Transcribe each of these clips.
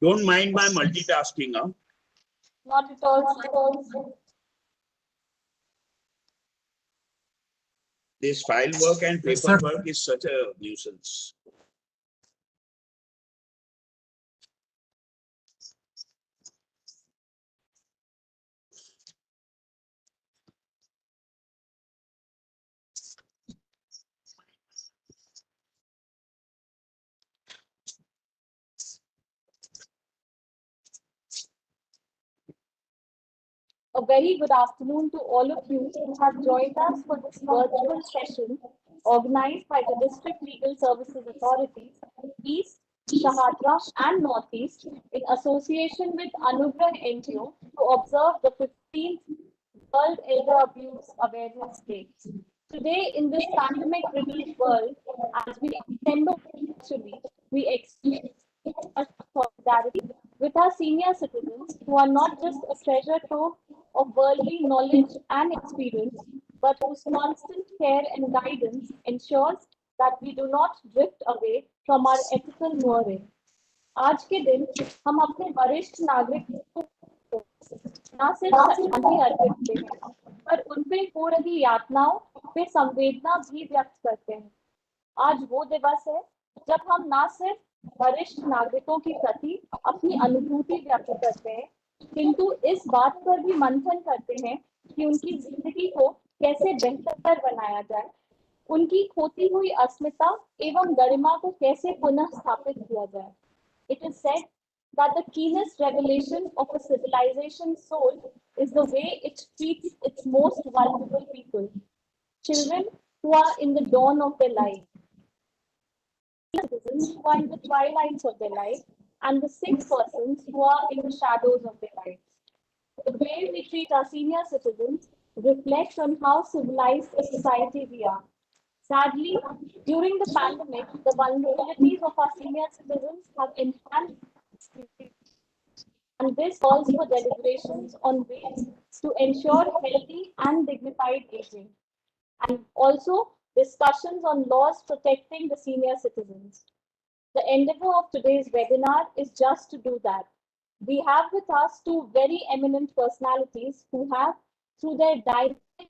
Don't mind my multitasking. Huh? Not at all. This file work and Yes, sir. paperwork is such a nuisance. A very good afternoon to all of you who have joined us for this virtual session organized by the District Legal Services Authorities, East, Shahadra and Northeast in association with Anugrah NGO to observe the 15th World Elder Abuse Awareness Day. Today, in this pandemic-ridden world, as we remember virtually, we express our solidarity with our senior citizens who are not just a treasure trove of worldly knowledge and experience, but whose constant care and guidance ensures that we do not drift away from our ethical mooring. आज के दिन हम अपने वरिष्ठ नागरिकों को न सिर्फ श्रद्धांजलि अर्पित करते हैं, पर उन पे हो रही यातनाओं पे संवेदना भी व्यक्त करते हैं। आज वो दिवस है जब हम न सिर्फ वरिष्ठ नागरिकों के प्रति अपनी अनुभूति व्यक्त करते हैं, किंतु इस बात पर भी मंथन करते हैं कि उनकी जिंदगी को कैसे बेहतर बनाया जाए, उनकी खोती हुई अस्मिता एवं गरिमा को कैसे पुनः स्थापित किया जाए। It is said that the keenest revelation of a civilization's soul is the way it treats its most vulnerable people, children who are in the dawn of their life, citizens who are in the twilights of their life, and the sick persons who are in the shadows of their lives. The way we treat our senior citizens reflects on how civilized a society we are. Sadly, during the pandemic, the vulnerabilities of our senior citizens have enhanced, and this calls for deliberations on ways to ensure healthy and dignified aging, and also discussions on laws protecting the senior citizens. The endeavor of today's webinar is just to do that. We have with us two very eminent personalities who have, through their dynamic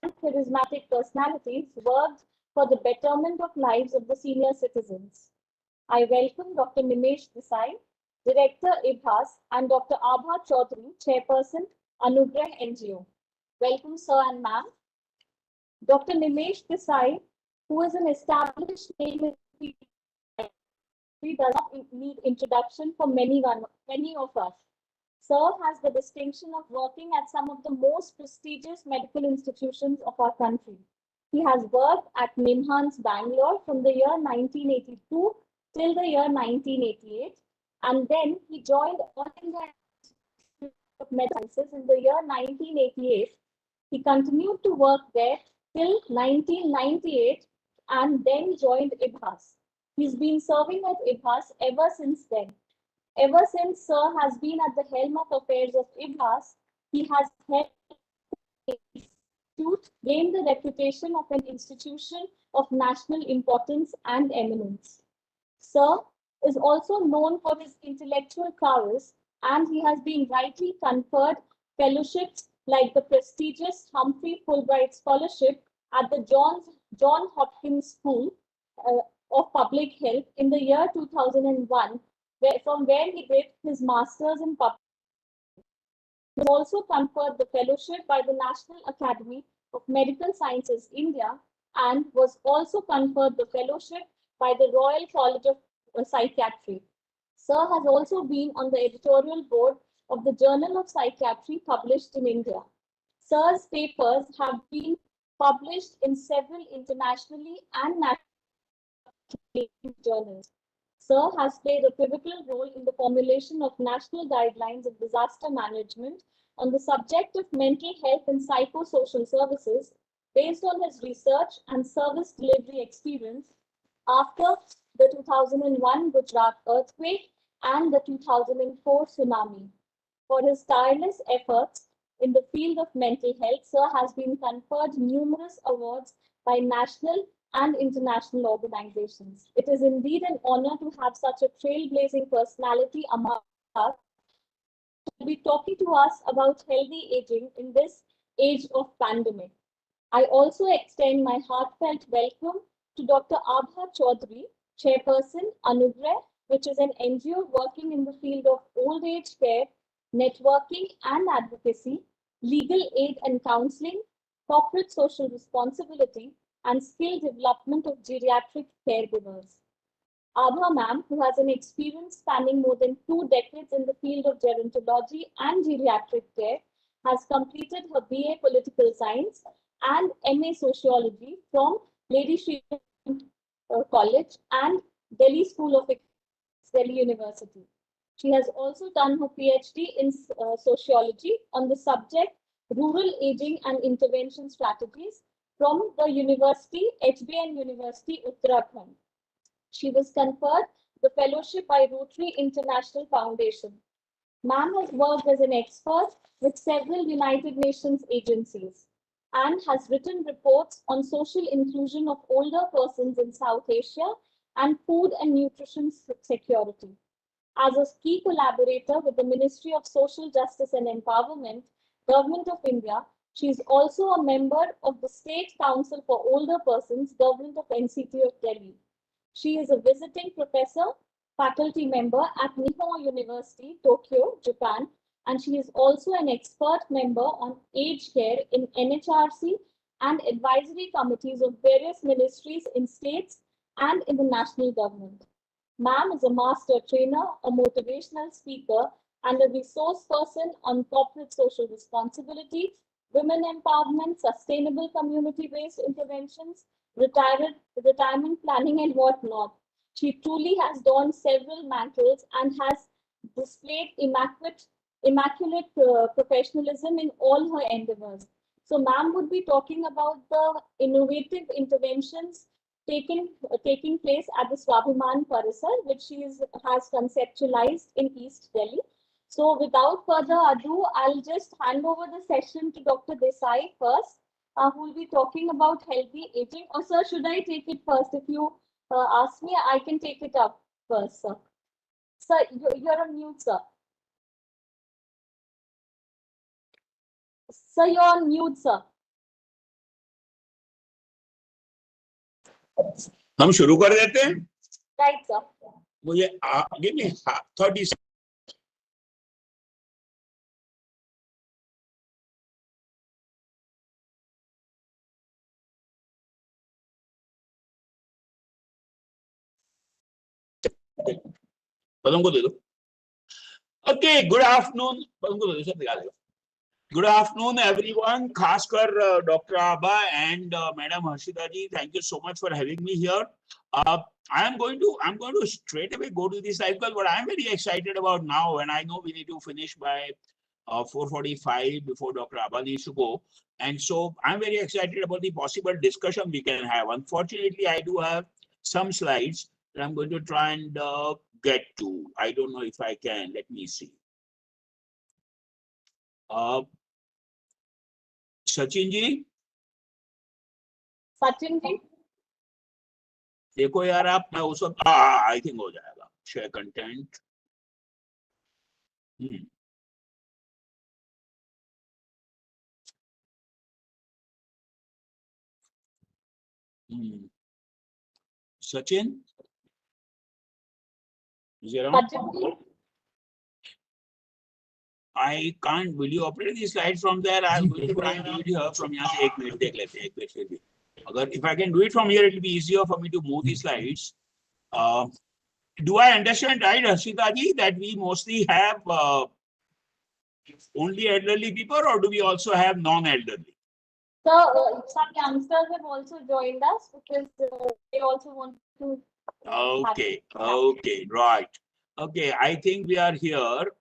and charismatic personalities, worked for the betterment of lives of the senior citizens. I welcome Dr. Nimesh Desai, Director IBHAS, and Dr. Abha Chaudhary, Chairperson, Anugrah NGO. Welcome, sir and ma'am. Dr. Nimesh Desai, who is an established name in the field, he does not need introduction for many of us. Sir has the distinction of working at some of the most prestigious medical institutions of our country. He has worked at NIMHANS Bangalore from the year 1982 till the year 1988, and then he joined All India Institute of Medicine in the year 1988. He continued to work there till 1998 and then joined IBHAS. He's been serving at IBHAS ever since then. Ever since Sir has been at the helm of affairs of IBHAS, he has helped the institute gain the reputation of an institution of national importance and eminence. Sir is also known for his intellectual prowess, and he has been rightly conferred fellowships like the prestigious Humphrey Fulbright Scholarship at the John Hopkins School of Public Health in the year 2001, from where he did his master's in public. He was also conferred the fellowship by the National Academy of Medical Sciences, India, and was also conferred the fellowship by the Royal College of Psychiatry. Sir has also been on the editorial board of the Journal of Psychiatry published in India. Sir's papers have been published in several internationally and nationally journals. Sir has played a pivotal role in the formulation of national guidelines of disaster management on the subject of mental health and psychosocial services based on his research and service delivery experience after the 2001 Gujarat earthquake and the 2004 tsunami. For his tireless efforts in the field of mental health, Sir has been conferred numerous awards by national and international organizations. It is indeed an honor to have such a trailblazing personality among will be talking to us about healthy aging in this age of pandemic. I also extend my heartfelt welcome to Dr. Abha Chaudhary, Chairperson, Anugrah, which is an NGO working in the field of old age care, networking and advocacy, legal aid and counseling, corporate social responsibility, and skill development of geriatric caregivers. Abha ma'am, who has an experience spanning more than 2 decades in the field of gerontology and geriatric care, has completed her BA Political Science and MA Sociology from Lady Shri College and Delhi School of Economics, Delhi University. She has also done her PhD in Sociology on the subject Rural Aging and Intervention Strategies from the University, HBN University, Uttarakhand. She was conferred the fellowship by Rotary International Foundation. Ma'am has worked as an expert with several United Nations agencies and has written reports on social inclusion of older persons in South Asia and food and nutrition security. As a key collaborator with the Ministry of Social Justice and Empowerment, Government of India, she is also a member of the State Council for Older Persons, Government of NCT of Delhi. She is a visiting professor, faculty member at Nihon University, Tokyo, Japan, and she is also an expert member on aged care in NHRC and advisory committees of various ministries in states and in the national government. Ma'am is a master trainer, a motivational speaker, and a resource person on corporate social responsibility, women empowerment, sustainable community-based interventions, retirement planning, and whatnot. She truly has donned several mantles and has displayed immaculate professionalism in all her endeavors. So, ma'am would be talking about the innovative interventions taking place at the Swabhiman Parisar, which she has conceptualized in East Delhi. So, without further ado, I'll just hand over the session to Dr. Desai first, who will be talking about healthy aging. Or, sir, should I take it first? If you ask me, I can take it up first, sir. Sir, you're on mute, sir. Sir, you're on mute, sir. हम शुरू कर देते हैं. Right, sir. मुझे give me 30 seconds. पदम को दे दो. Okay, good afternoon. पदम को दे दो, सब दिखा देगा. Good afternoon, everyone. Khaskar Dr. Abha and Madam Harshita ji, thank you so much for having me here. I'm going to straight away go to this cycle, but I'm very excited about now, and I know we need to finish by 4:45 before Dr. Abha needs to go, and so I'm very excited about the possible discussion we can have. Unfortunately, I do have some slides that I'm going to try and get to. I don't know if I can. Let me see. Sachin ji, देखो यार आप, मैं उस वक्त I think हो जाएगा. Share content. Sachin, I can't. Will you operate the slide from there? I'll try and do it here from यहाँ से. एक मिनट देख लेते हैं, एक मिनट फिर भी. अगर if I can do it from here, it will be easier for me to move the slides. Do I understand right, Harshita ji, that we mostly have only elderly people, or do we also have non-elderly? So some youngsters have also joined us because they also want to. Okay, okay, right. Okay, I think we are here.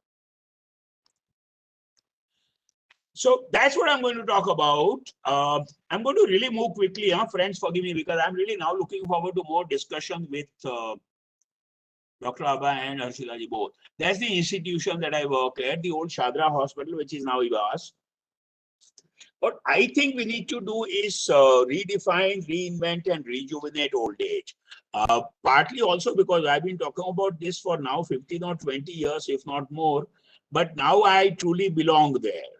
So that's what I'm going to talk about. I'm going to really move quickly, friends, forgive me, because I'm really now looking forward to more discussion with Dr. Abha and Harshita ji both. That's the institution that I work at, the old Shadra Hospital, which is now IBAS. What I think we need to do is redefine, reinvent, and rejuvenate old age. Partly also because I've been talking about this for now 15 or 20 years, if not more. But now I truly belong there.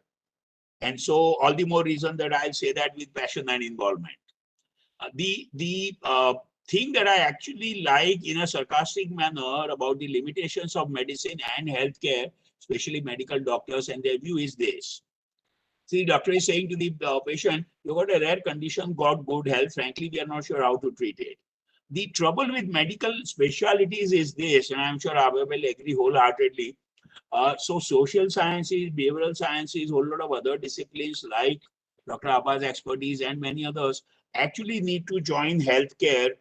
And so all the more reason that I'll say that with passion and involvement. The thing that I actually like in a sarcastic manner about the limitations of medicine and healthcare, especially medical doctors and their view is this. See, doctor is saying to the patient, you got a rare condition, got good health. Frankly, we are not sure how to treat it. The trouble with medical specialities is this, and I'm sure Abhay will agree wholeheartedly. So social sciences, behavioral sciences, whole lot of other disciplines like Dr. Abba's expertise and many others actually need to join healthcare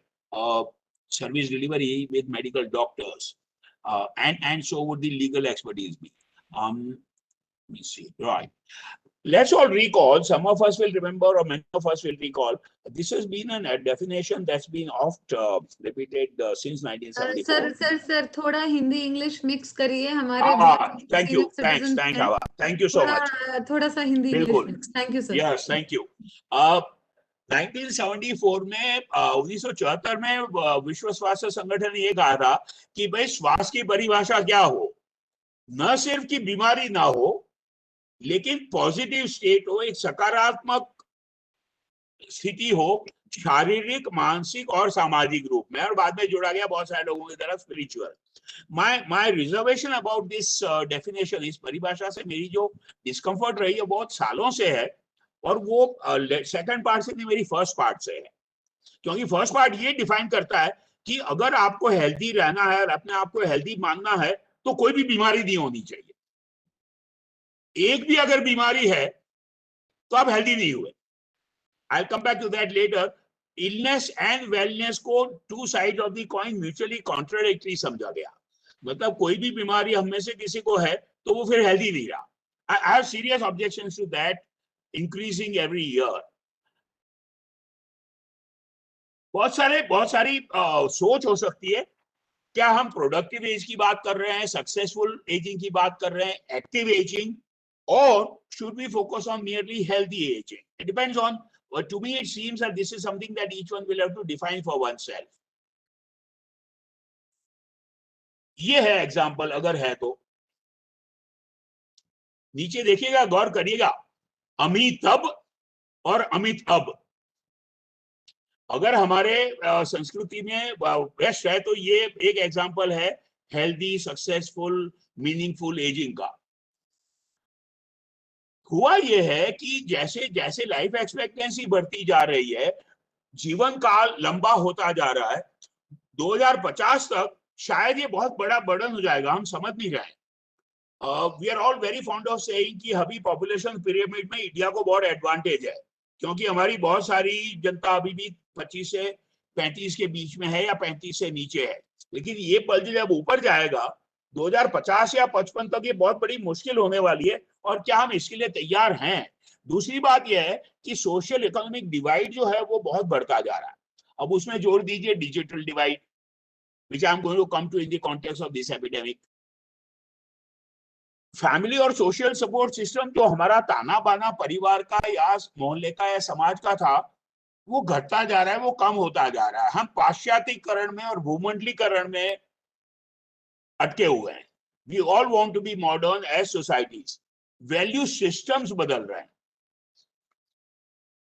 service delivery with medical doctors. And so would the legal expertise be. Let me see. Right. Let's all recall, some of us will remember or many of us will recall, this has been a definition that's been oft repeated since 1974. Sir थोड़ा Hindi English mix करिए हमारे Thank you. Thanks. Thank you so much. थोड़ा सा Hindi English mix. Thank you, sir. Yes, thank you. 1974 में 1974 में विश्व स्वास्थ्य संगठन ने ये कहा था कि भाई श्वास की परिभाषा क्या हो, न सिर्फ कि बीमारी ना हो लेकिन पॉजिटिव स्टेट हो, एक सकारात्मक स्थिति हो शारीरिक, मानसिक और सामाजिक रूप में. और बाद में जोड़ा गया बहुत सारे लोगों की तरफ spiritual. My reservation about this definition, इस परिभाषा से मेरी जो डिस्कम्फर्ट रही है बहुत सालों से है, और वो सेकंड पार्ट से नहीं, मेरी फर्स्ट पार्ट से है. क्योंकि फर्स्ट पार्ट ये डिफाइन करता है कि अगर आपको हेल्दी रहना है और अपने आप को हेल्दी मानना है तो कोई भी बीमारी नहीं होनी चाहिए. एक भी अगर बीमारी है तो आप हेल्दी नहीं हुए. I will come back to that later. Illness and wellness को two side of the coin mutually contradictory समझा गया. मतलब कोई भी बीमारी हम में से किसी को है तो वो फिर हेल्दी नहीं रहा. I have serious objections to that increasing every year. बहुत सारी सोच हो सकती है. क्या हम प्रोडक्टिव एज की बात कर रहे हैं, सक्सेसफुल एजिंग की बात कर रहे हैं, active ageing, or should we focus on merely healthy aging? It depends on, to me it seems that this is something that each one will have to define for oneself. ये है example, अगर है तो नीचे देखिएगा, गौर करिएगा, अमिताभ और अमित अब. अगर हमारे संस्कृति में बेस्ट है तो ये एक एग्जाम्पल है हेल्दी, सक्सेसफुल, मीनिंगफुल एजिंग का. हुआ ये है कि जैसे जैसे लाइफ एक्सपेक्टेंसी बढ़ती जा रही है, जीवन काल लंबा होता जा रहा है, 2050 तक शायद ये बहुत बड़ा बर्डन हो जाएगा, हम समझ नहीं रहे. We are all very fond of saying कि अभी पॉपुलेशन पिरामिड में इंडिया को बहुत एडवांटेज है, क्योंकि हमारी बहुत सारी जनता अभी भी 25 से 35 के बीच में है या 35 से नीचे है. लेकिन ये पल जब ऊपर जाएगा 2050 या 55 तक, ये बहुत बड़ी मुश्किल होने वाली है. और क्या हम इसके लिए तैयार हैं? दूसरी बात यह है कि सोशल इकोनॉमिक डिवाइड जो है वो बहुत बढ़ता जा रहा है. अब उसमें जोड़ दीजिए digital divide, which I am going to come to in the context of this epidemic. Family और सोशल सपोर्ट सिस्टम जो हमारा ताना बाना परिवार का या मोहल्ले का या समाज का था, वो घटता जा रहा है, वो कम होता जा रहा है. हम पाश्चात्यकरण में और भूमंडलीकरण में अटके हुए हैं. We all want to be modern as societies. Value systems बदल रहे हैं.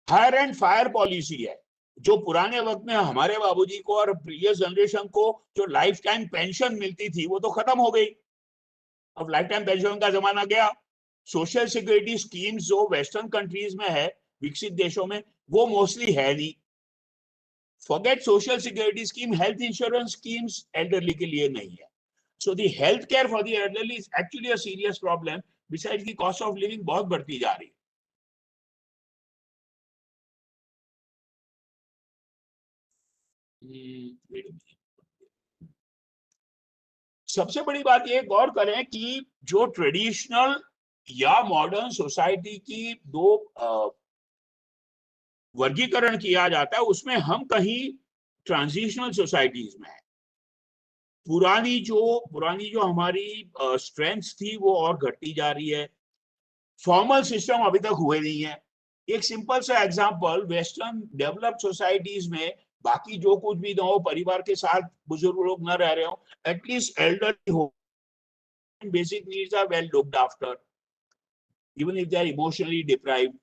हायर एंड फायर पॉलिसी है. जो पुराने वक्त में हमारे बाबूजी को और प्रीवियस जनरेशन को जो लाइफ टाइम पेंशन मिलती थी वो तो खत्म हो गई. अब लाइफ टाइम पेंशन का जमाना गया. सोशल सिक्योरिटी स्कीम्स जो वेस्टर्न कंट्रीज में है, विकसित देशों में, वो मोस्टली है नहीं. Forget social security scheme, health insurance schemes elderly के लिए नहीं है. So the health care for the elderly is actually a serious problem. Besides, the cost of living बहुत बढ़ती जा रही है. सबसे बड़ी बात ये गौर करें कि जो ट्रेडिशनल या मॉडर्न सोसाइटी की दो वर्गीकरण किया जाता है, उसमें हम कहीं ट्रांजिशनल सोसाइटीज में है. पुरानी जो हमारी स्ट्रेंथ थी वो और घटती जा रही है. फॉर्मल सिस्टम अभी तक हुए नहीं है. एक सिंपल सा एग्जांपल, वेस्टर्न डेवलप्ड सोसाइटीज में बाकी जो कुछ भी ना हो, परिवार के साथ बुजुर्ग लोग न रह रहे हो, एटलीस्ट एल्डरली हो, basic needs are well looked after even if they are emotionally deprived.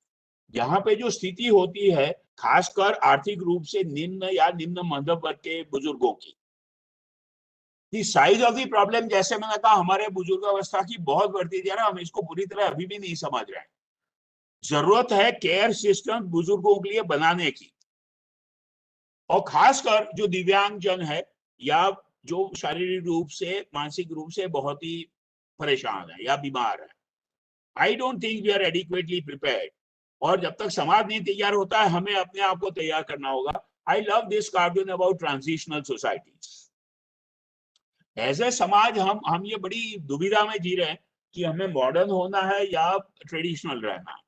यहाँ पे जो स्थिति होती है खासकर आर्थिक रूप से निम्न या निम्न मध्यम वर्ग के बुजुर्गों की, दी साइज ऑफ द प्रॉब्लम, जैसे मैंने कहा हमारे बुजुर्गावस्था की बहुत बढ़ती जा रहा है, हम इसको पूरी तरह अभी भी नहीं समझ रहे हैं। जरूरत है केयर सिस्टम बुजुर्गों के लिए बनाने की, और खासकर जो दिव्यांग जन है या जो शारीरिक रूप से मानसिक रूप से बहुत ही परेशान है या बीमार है। I don't think we are adequately prepared, और जब तक समाज नहीं तैयार होता है हमें अपने आप को तैयार करना होगा। I love this cartoon about transitional societies. As a समाज हम ये बड़ी दुविधा में जी रहे हैं कि हमें मॉडर्न होना है या ट्रेडिशनल रहना है।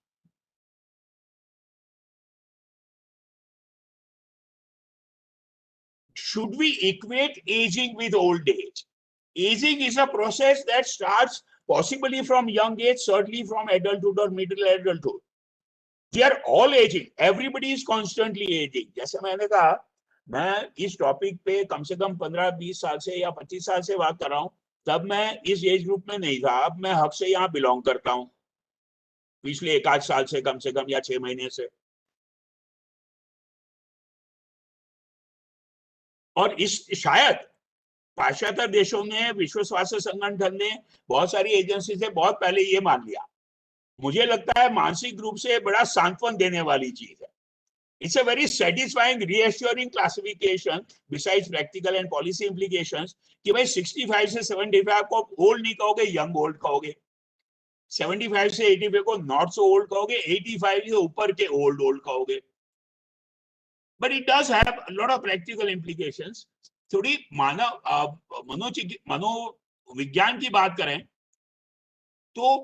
Should we equate aging with old age? Aging is a process that starts possibly from young age, certainly from adulthood or middle adulthood. We are all aging. Everybody is constantly aging. जैसे मैंने कहा, मैं इस topic पे कम से कम 15-20 साल से या 25 साल से बात कर रहा हूँ, तब मैं इस एज ग्रुप में नहीं था। अब मैं हक से यहाँ बिलोंग करता हूँ, पिछले 1 आध साल से कम या 6 महीने से। और इस शायद पाश्चात्य देशों ने, विश्व स्वास्थ्य संगठन ने, बहुत सारी एजेंसी से बहुत पहले ये मान लिया। मुझे लगता है मानसिक रूप से बड़ा सांत्वन देने वाली चीज है। It's a very satisfying reassuring classification besides practical and policy implications कि भाई 65 से 75 को ओल्ड नहीं कहोगे, यंग ओल्ड कहोगे। 75 से 85 को नॉट सो ओल्ड कहोगे, 85 से ऊपर के ओल्ड कहोगे। But it does have a lot of practical implications. थोड़ी मनोविज्ञान की बात करें तो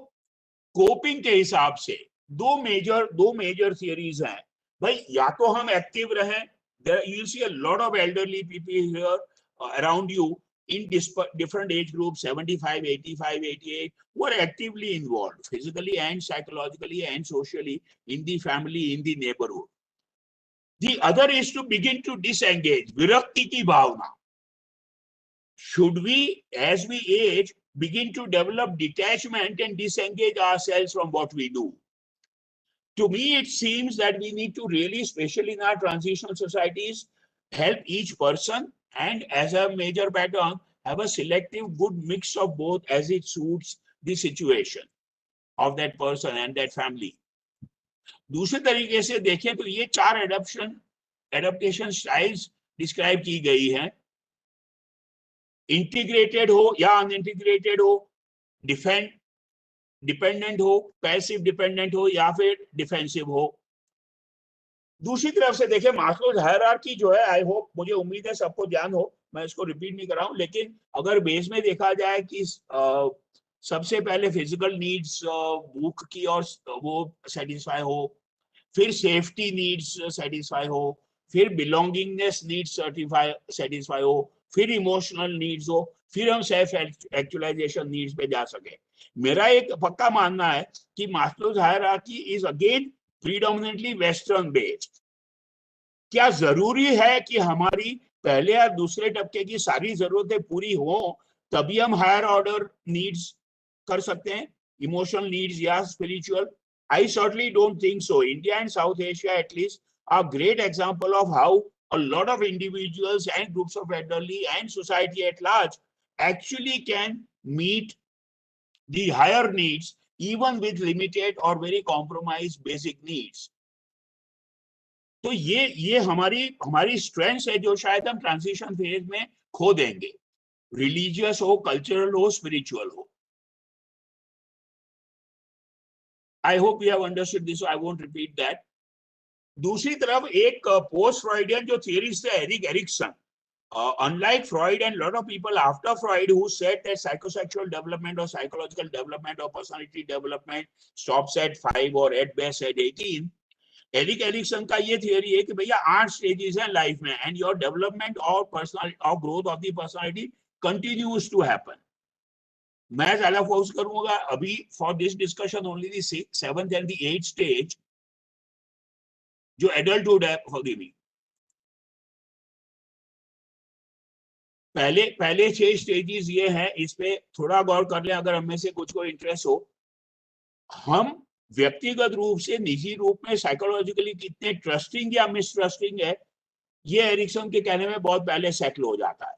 कोपिंग के हिसाब से दो मेजर थियरीज हैं भाई। या तो हम एक्टिव रहें, you'll see a lot of elderly people here around you in different age groups, 75, 85, 88, who are actively involved physically and psychologically and socially in the family, in the neighborhood. The other is to begin to disengage, virakti ki bhavna. Should we, as we age, begin to develop detachment and disengage ourselves from what we do? To me, it seems that we need to really, especially in our transitional societies, help each person and as a major pattern, have a selective good mix of both as it suits the situation of that person and that family. दूसरे तरीके से देखें तो ये 4 adaptation styles describe की गई हैं। Integrated हो या अनइंटीग्रेटेड हो, डिपेंडेंट हो, पैसिव डिपेंडेंट हो या फिर डिफेंसिव हो। दूसरी तरफ से देखें मास्लोज हायरार्की जो है, आई होप, मुझे उम्मीद है सबको ध्यान हो, मैं इसको रिपीट नहीं कर रहा हूं, लेकिन अगर बेस में देखा जाए कि सबसे पहले फिजिकल नीड्स भूख की और वो सेटिस्फाई हो, फिर सेफ्टी नीड्स सेटिस्फाई हो, फिर बिलोंगिंगनेस नीड्स सेटिस्फाई हो, फिर इमोशनल नीड्स हो, फिर हम सेल्फ एक्चुअलाइजेशन नीड्स पे जा सके। मेरा एक पक्का मानना है कि Maslow's hierarchy is again predominantly western based. क्या जरूरी है कि हमारी पहले या दूसरे तबके की सारी जरूरतें पूरी हो तभी हम हायर ऑर्डर नीड्स कर सकते हैं, इमोशनल नीड्स या spiritual? I certainly don't think so. India and South Asia, at least, are a great example of how a lot of individuals and groups of elderly and society at large actually can meet the higher needs even with limited or very compromised basic needs. तो ये हमारी strength है जो शायद हम transition phase में खो देंगे, रिलीजियस हो, कल्चरल हो, स्पिरिचुअल हो। I hope you have understood this, so I won't repeat that. दूसरी तरफ एक पोस्ट फ्रॉइडियन जो थियरिस्ट है, Erik Erikson, unlike Freud and a lot of people after Freud who said that psychosexual development or psychological development or personality development stops at 5 or at best at 18, Erik Erikson का ये theory है कि भैया 8 stages हैं life में, and your development और personality और growth of the personality continues to happen. मैं ज्यादा फोकस करूंगा अभी for this discussion only the 7th and the 8th stage, जो एडल्टहुड है, फॉरगिव मी, पहले 6 स्टेजेस ये हैं, इस पे थोड़ा गौर कर लें अगर हम में से कुछ को इंटरेस्ट हो। हम व्यक्तिगत रूप से, निजी रूप में साइकोलॉजिकली कितने ट्रस्टिंग या मिसट्रस्टिंग है, ये एरिक्सन के कहने में बहुत पहले सेटल हो जाता है।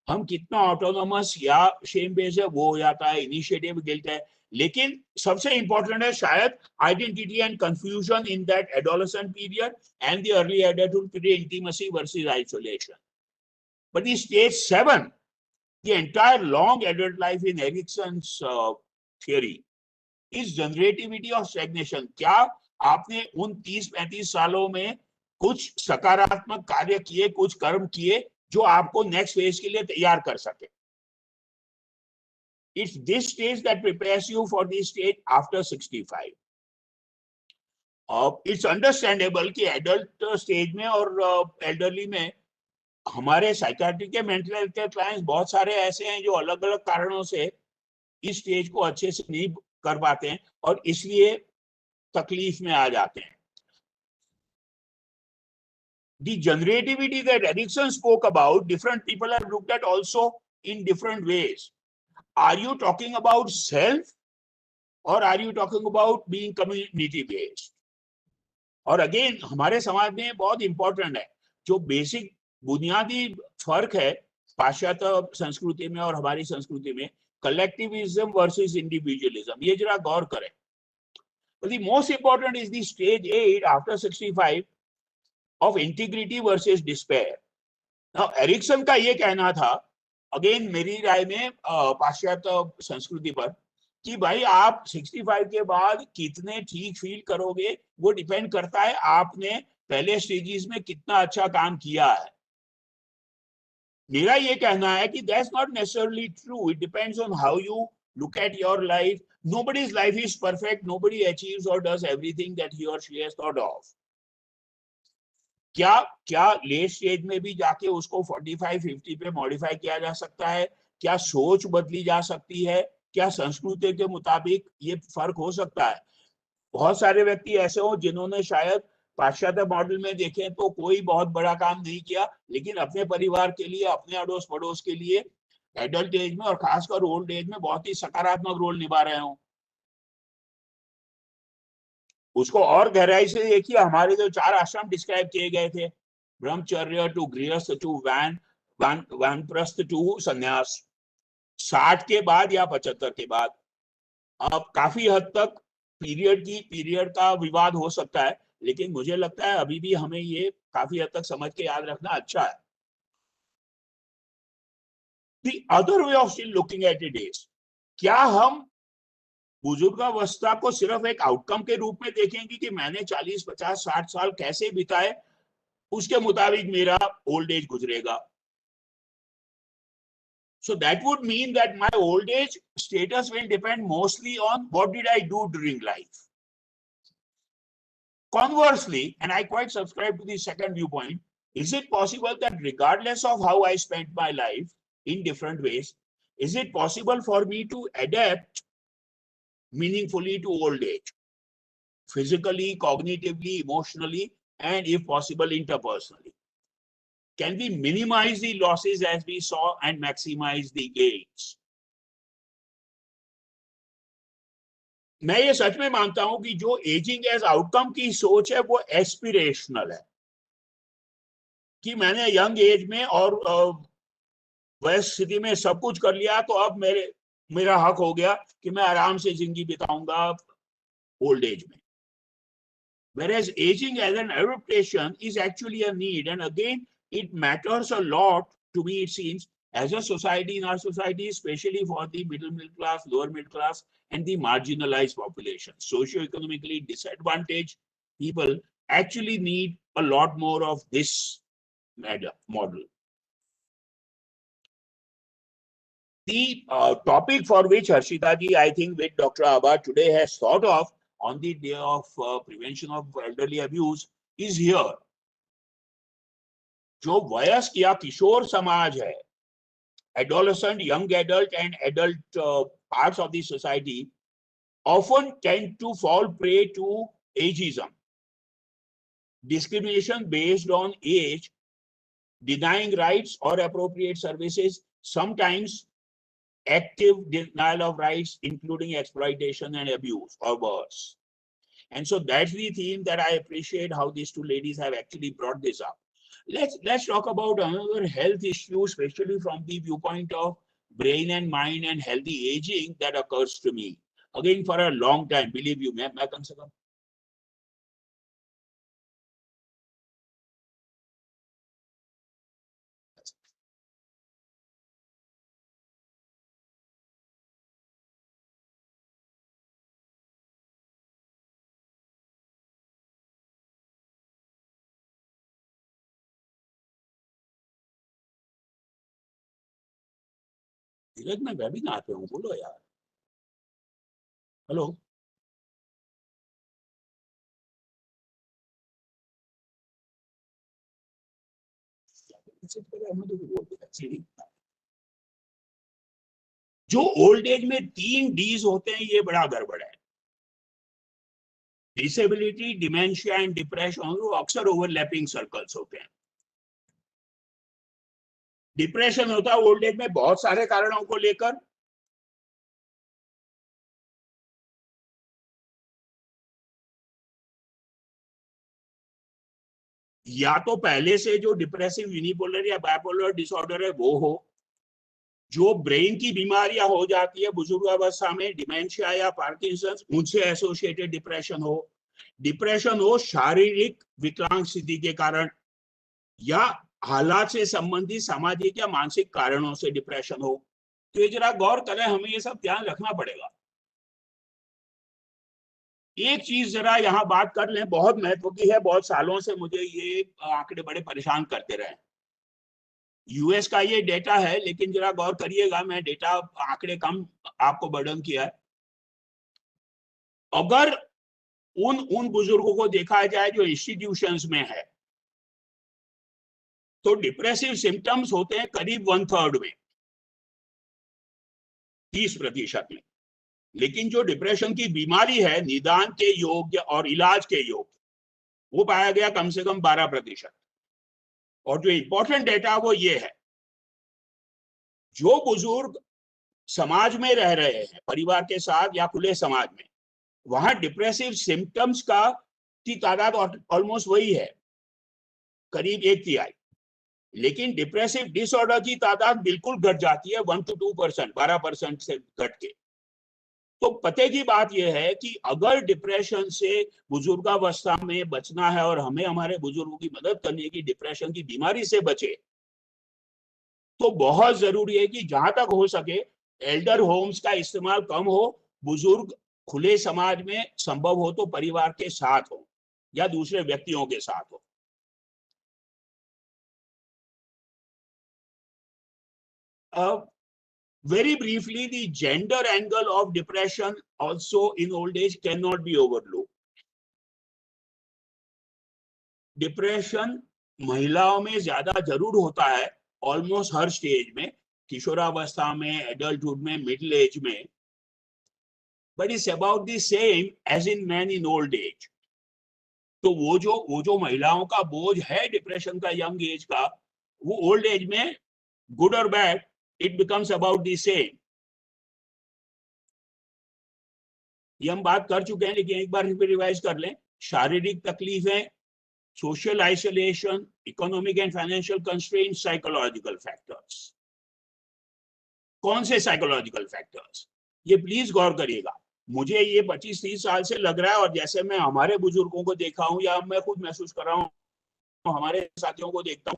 हम कितना ऑटोनोमस या शेम बेस्ड है वो हो जाता है, इनिशिएटिव गिल्ट है। लेकिन सबसे इंपॉर्टेंट है शायद identity and confusion in that adolescent period and the early adulthood period, intimacy versus isolation. But the stage 7, the entire long adult life in Erickson's theory is generativity or stagnation. क्या आपने उन 30-35 सालों में कुछ सकारात्मक कार्य किए, कुछ कर्म किए जो आपको नेक्स्ट फेज के लिए तैयार कर सके? It's this stage that prepares you for the stage after 65. It's understandable कि एडल्ट स्टेज में और एल्डरली में हमारे साइकियाट्री के मेंटल हेल्थ के क्लाइंट्स बहुत सारे ऐसे हैं जो अलग अलग कारणों से इस स्टेज को अच्छे से नहीं कर पाते हैं और इसलिए तकलीफ में आ जाते हैं। The generativity that Erikson spoke about, different people have looked at also in different ways. Are you talking about self or are you talking about being community based? और अगेन हमारे समाज में बहुत इंपॉर्टेंट है, जो बेसिक बुनियादी फर्क है पाश्चात्य संस्कृति में और हमारी संस्कृति में, कलेक्टिविज्म वर्सेस इंडिविजुअलिज्म, ये जरा गौर करें। But the most important is the stage 8 after 65 of integrity versus despair. Now Erikson का ये कहना था, अगेन मेरी राय में पाश्चात्य संस्कृति पर, कि भाई आप 65 के बाद कितने ठीक फील करोगे वो डिपेंड करता है आपने पहले स्टेजेस में कितना अच्छा काम किया है। मेरा ये कहना है कि that's not necessarily true. It depends on how you look at your life. Nobody's life is perfect. Nobody achieves or does everything that he or she has thought of. क्या लेट स्टेज में भी जाके उसको 45-50 पे modify किया जा सकता है? क्या सोच बदली जा सकती है? क्या संस्कृति के मुताबिक ये फर्क हो सकता है? बहुत सारे व्यक्ति ऐसे हो जिन्होंने शायद पाश्चात्य मॉडल में देखें तो कोई बहुत बड़ा काम नहीं किया, लेकिन अपने परिवार के लिए, अपने अड़ोस पड़ोस के लिए एडल्ट एज में और खासकर ओल्ड एज में बहुत ही सकारात्मक रोल निभा रहे हो। उसको और गहराई से देखिए, हमारे जो 4 आश्रम डिस्क्राइब किए गए थे, ब्रह्मचर्य टू गृहस्थ टू वानप्रस्थ टू संन्यास, 60 के बाद या 75 के बाद, अब काफी हद तक पीरियड का विवाद हो सकता है, लेकिन मुझे लगता है अभी भी हमें ये काफी हद तक समझ के याद रखना अच्छा है। The other way of still looking at it is, क्या हम बुजुर्गावस्था को सिर्फ एक आउटकम के रूप में देखेंगे कि मैंने 40, 50, 60 साल कैसे बिताए, उसके मुताबिक मेरा ओल्ड एज गुजरेगा? So that would mean that my old age status will depend mostly on what did I do during life. Conversely, and I quite subscribe to the second viewpoint, is it possible that regardless of how I spent my life in different ways, is it possible for me to adapt meaningfully to old age, physically, cognitively, emotionally, and if possible, interpersonally? Can we minimize the losses as we saw and maximize the gains? मैं ये सच में मानता हूं कि जो ageing as outcome की सोच है वो एस्पिरेशनल है, कि मैंने यंग एज में और वयस्क स्थिति में सब कुछ कर लिया तो अब मेरा हक हो गया कि मैं आराम से जिंदगी बिताऊंगा ओल्ड एज में। Whereas aging as an adaptation is actually a need, and again it matters a lot to me, it seems, as a society, in our society, especially for the middle class, lower middle class, and the marginalized population. Socioeconomically disadvantaged people actually need a lot more of this model. The topic for which Harshita ji, I think, with Dr. Abha today has thought of on the day of prevention of elderly abuse is here. जो वयस्क या किशोर समाज है, adolescent, young adult, and adult parts of the society often tend to fall prey to ageism. discrimination based on age, denying rights or appropriate services, sometimes active denial of rights, including exploitation and abuse or worse. And so that's the theme that I appreciate how these two ladies have actually brought this up. Let's talk about another health issue, especially from the viewpoint of brain and mind and healthy aging, that occurs to me again for a long time. Believe you, मैं कम से कम धीरज मैं webinar पे हूँ, बोलो यार। Hello जो old age में 3 डीज होते हैं, ये बड़ा गड़बड़ है। डिसेबिलिटी, डिमेंशिया एंड डिप्रेशन, वो अक्सर ओवरलैपिंग सर्कल्स होते हैं। डिप्रेशन होता है ओल्ड एज में बहुत सारे कारणों को लेकर, या तो पहले से जो डिप्रेसिव यूनिपोलर या बाइपोलर डिसऑर्डर है वो हो, जो ब्रेन की बीमारियां हो जाती है बुजुर्गावस्था में, डिमेंशिया या पार्किंसंस, उनसे एसोसिएटेड डिप्रेशन हो शारीरिक विकलांग स्थिति के कारण, या हालात से संबंधित सामाजिक या मानसिक कारणों से डिप्रेशन हो। तो ये जरा गौर करें, हमें ये सब ध्यान रखना पड़ेगा। एक चीज जरा यहाँ बात कर लें, बहुत महत्व की है, बहुत सालों से मुझे ये आंकड़े बड़े परेशान करते रहे। यूएस का ये डेटा है, लेकिन जरा गौर करिएगा, मैं डेटा आंकड़े कम आपको बर्डन किया है। अगर उन बुजुर्गों को देखा जाए जो इंस्टीट्यूशंस में है, तो डिप्रेसिव सिम्टम्स होते हैं करीब 1/3 में, 30% में। लेकिन जो डिप्रेशन की बीमारी है, निदान के योग्य और इलाज के योग्य, वो पाया गया कम से कम 12%। और जो इंपॉर्टेंट डेटा वो ये है, जो बुजुर्ग समाज में रह रहे हैं, परिवार के साथ या खुले समाज में, वहां डिप्रेसिव सिम्टम्स की तादाद ऑलमोस्ट वही है, करीब 1/3। लेकिन डिप्रेसिव डिसऑर्डर की तादाद बिल्कुल घट जाती है, 1 to 2%, 12% से घट के। तो पते की बात यह है कि अगर डिप्रेशन से बुजुर्गावस्था में बचना है और हमें हमारे बुजुर्गों की मदद करनी है कि डिप्रेशन की बीमारी से बचे, तो बहुत जरूरी है कि जहां तक हो सके एल्डर होम्स का इस्तेमाल कम हो, बुजुर्ग खुले समाज में संभव हो तो परिवार के साथ हो या दूसरे व्यक्तियों के साथ हो। Very briefly, the gender angle of depression also in old age cannot be overlooked. Depression महिलाओं में ज्यादा जरूर होता है, ऑलमोस्ट हर स्टेज में, किशोरावस्था में, एडल्टहुड में, मिडिल एज में, but it's about the same age in man in old age. तो वो जो महिलाओं का बोझ है डिप्रेशन का यंग एज का, वो ओल्ड एज में, गुड और bad, it becomes about the same. ये हम बात कर चुके हैं, लेकिन एक बार फिर रिवाइज कर लें। शारीरिक तकलीफें, social isolation, economic and financial constraint, psychological factors. कौन से साइकोलॉजिकल फैक्टर्स? ये प्लीज गौर करिएगा। मुझे ये 25-30 साल से लग रहा है, और जैसे मैं हमारे बुजुर्गों को देखा हूं या मैं खुद महसूस कर रहा हूं, हमारे साथियों को देखता हूं,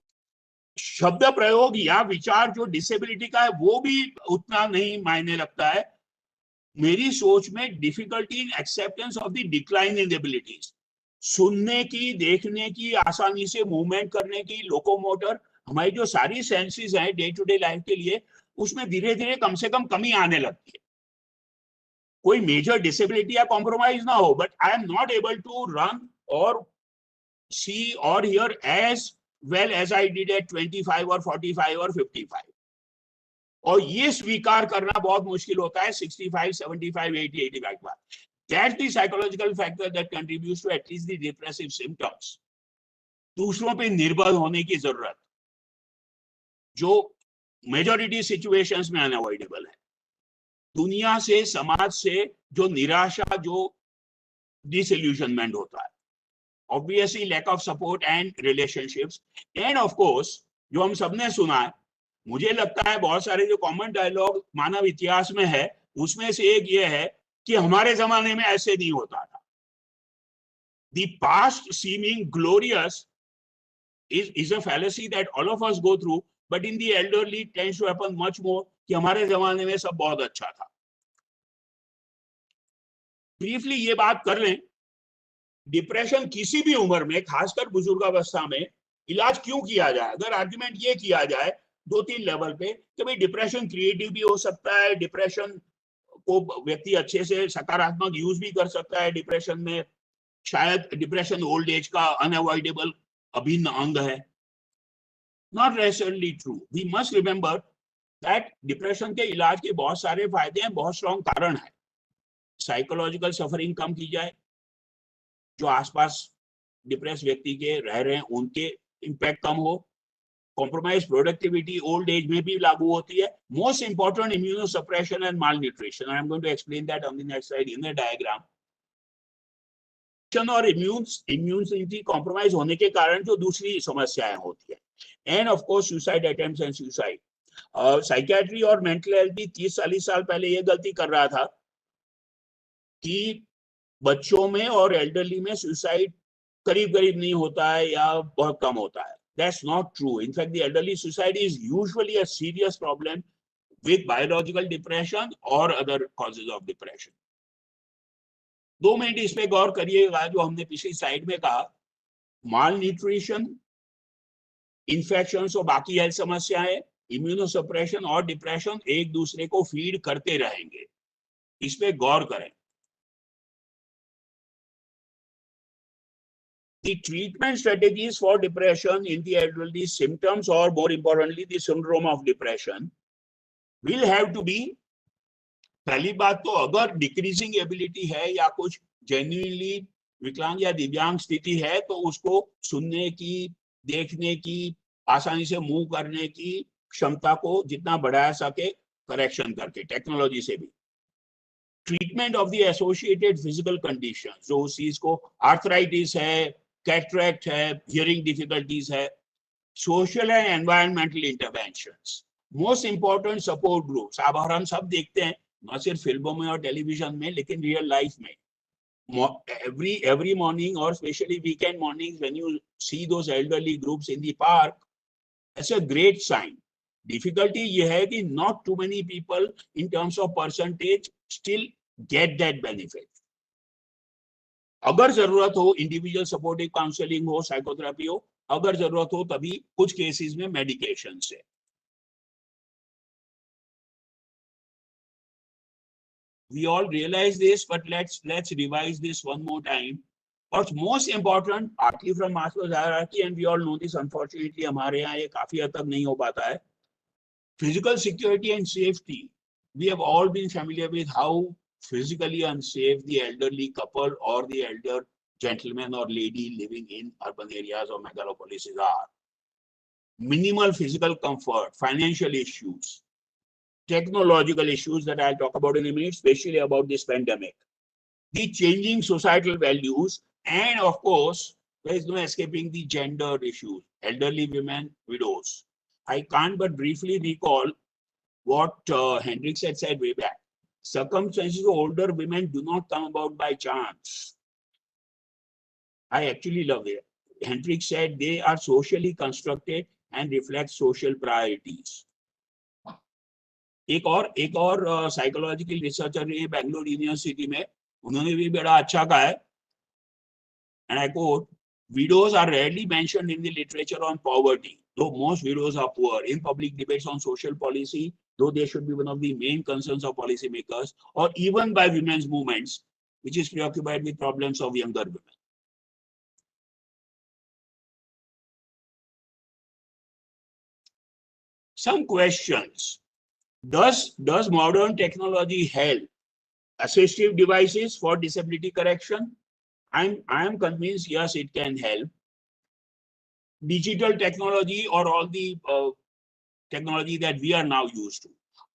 शब्द प्रयोग या विचार जो डिसेबिलिटी का है वो भी उतना नहीं मायने रखता है। मेरी सोच में difficulty in acceptance of the decline in abilities, सुनने की, देखने की, आसानी से मूवमेंट करने की, लोकोमोटर, हमारी जो सारी सेंसेस हैं डे टू डे लाइफ के लिए, उसमें धीरे धीरे कम से कम कमी आने लगती है। कोई मेजर डिसेबिलिटी या कॉम्प्रोमाइज ना हो, but I am not able to run और सी और hear as well as I did at 25 or 45 or 55, और ये स्वीकार करना बहुत मुश्किल होता है 65, 75, 80, 85 के बाद। That's the psychological factor that contributes to at least the depressive symptoms. दूसरों पे निर्भर होने की जरूरत, जो मेजॉरिटी सिचुएशंस में अनअवॉइडेबल है। दुनिया से, समाज से जो निराशा, जो डिसइल्यूशनमेंट होता है, obviously lack of support and relationships, and of course जो हम सबने सुना है, मुझे लगता है बहुत सारे जो कॉमन डायलॉग मानव इतिहास में है, उसमें से एक ये है कि हमारे जमाने में ऐसे नहीं होता था। The past seeming glorious is a fallacy that all of us go through, but in the elderly tends to happen much more कि हमारे जमाने में सब बहुत अच्छा था। ब्रीफली ये बात कर लें, डिप्रेशन किसी भी उम्र में, खासकर बुजुर्गावस्था में, इलाज क्यों किया जाए? अगर आर्गुमेंट ये किया जाए 2-3 लेवल पे कि भाई डिप्रेशन क्रिएटिव भी हो सकता है, डिप्रेशन को व्यक्ति अच्छे से सकारात्मक यूज भी कर सकता है, डिप्रेशन में शायद डिप्रेशन ओल्ड एज का अनअवॉइडेबल अभिन्न अंग है। Not necessarily true. We must remember that depression के इलाज के बहुत सारे फायदे हैं, बहुत स्ट्रॉन्ग कारण है। साइकोलॉजिकल सफरिंग कम की जाए, जो आसपास डिप्रेस व्यक्ति के रह रहे हैं उनके इम्पैक्ट कम हो। कॉम्प्रोमाइज प्रोडक्टिविटी ओल्ड एज में भी लागू होती है। Most important, immunosuppression and malnutrition. I am going to explain that on the next slide in the diagram. और इम्यूनिटी कॉम्प्रोमाइज होने के कारण जो दूसरी समस्याएं होती है, and of course suicide attempts and suicide. Psychiatry और मेंटल हेल्थ भी 30-40 साल पहले ये गलती कर रहा था कि बच्चों में और एल्डरली में सुसाइड करीब करीब नहीं होता है या बहुत कम होता है। That's not true. In fact, the elderly suicide is usually a serious problem with biological depression or other causes of depression. 2 minute इस पे गौर करिएगा जो हमने पिछली स्लाइड में कहा, माल न्यूट्रिशन, इन्फेक्शंस और बाकी हेल्थ समस्याएं, इम्यूनोसप्रेशन और डिप्रेशन एक दूसरे को फीड करते रहेंगे। इस पे गौर करें। The treatment strategies for depression in the elderly, symptoms or more importantly the syndrome of depression will have to be, पहली बात तो अगर डिक्रीजिंग एबिलिटी है या कुछ जेन्युइनली विकलांग या दिव्यांग स्थिति है तो उसको सुनने की, देखने की, आसानी से मूव करने की क्षमता को जितना बढ़ा सके करेक्शन करके टेक्नोलॉजी से भी। Treatment of the associated physical condition, जो उस चीज को आर्थराइटिस है, कैटरेक्ट है, हियरिंग डिफिकल्टीज है, social and environmental interventions, most important support groups. अब हम सब देखते हैं न सिर्फ फिल्मों में और टेलीविजन में लेकिन रियल लाइफ में, every morning or especially weekend mornings when you see those elderly groups in the park, that's a great sign. Difficulty ये है कि not too many people in terms of percentage still get that benefit. अगर जरूरत हो individual supportive counselling हो, psychotherapy हो, अगर जरूरत हो तभी कुछ केसेस में मेडिकेशन से। We all realize this, but let's revise this one more time. What's most important, partly from Maslow's hierarchy, and we all know this, unfortunately, हमारे यहाँ ये काफी हद तक नहीं हो पाता है. Physical security and safety. We have all been familiar with how physically unsafe the elderly couple or the elder gentleman or lady living in urban areas or megalopolises are. Minimal physical comfort, financial issues, technological issues that I'll talk about in a minute, especially about this pandemic, the changing societal values, and of course, there is no escaping the gender issues, elderly women, widows. I can't but briefly recall what Hendricks had said way back. Circumstances of older women do not come about by chance. I actually love it. Hendricks said they are socially constructed and reflect social priorities. एक और psychological researcher है Bangalore university में, उन्होंने भी बड़ा अच्छा कहा है, and I quote, widows are rarely mentioned in the literature on poverty, though most widows are poor. In public debates on social policy, though they should be one of the main concerns of policymakers, or even by women's movements, which is preoccupied with problems of younger women. Some questions. Does modern technology help? Assistive devices for disability correction? I am convinced yes, it can help. digital technology or all the technology that we are now used to?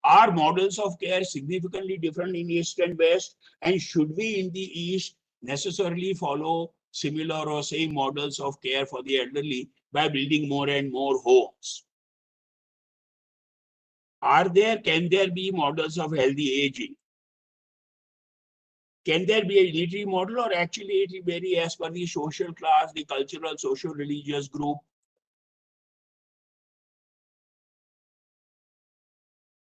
Are models of care significantly different in East and West? And should we in the East necessarily follow similar or same models of care for the elderly by building more and more homes? Can there be models of healthy aging? Can there be a unitary model, or actually it will vary as per the social class, the cultural, social, religious group?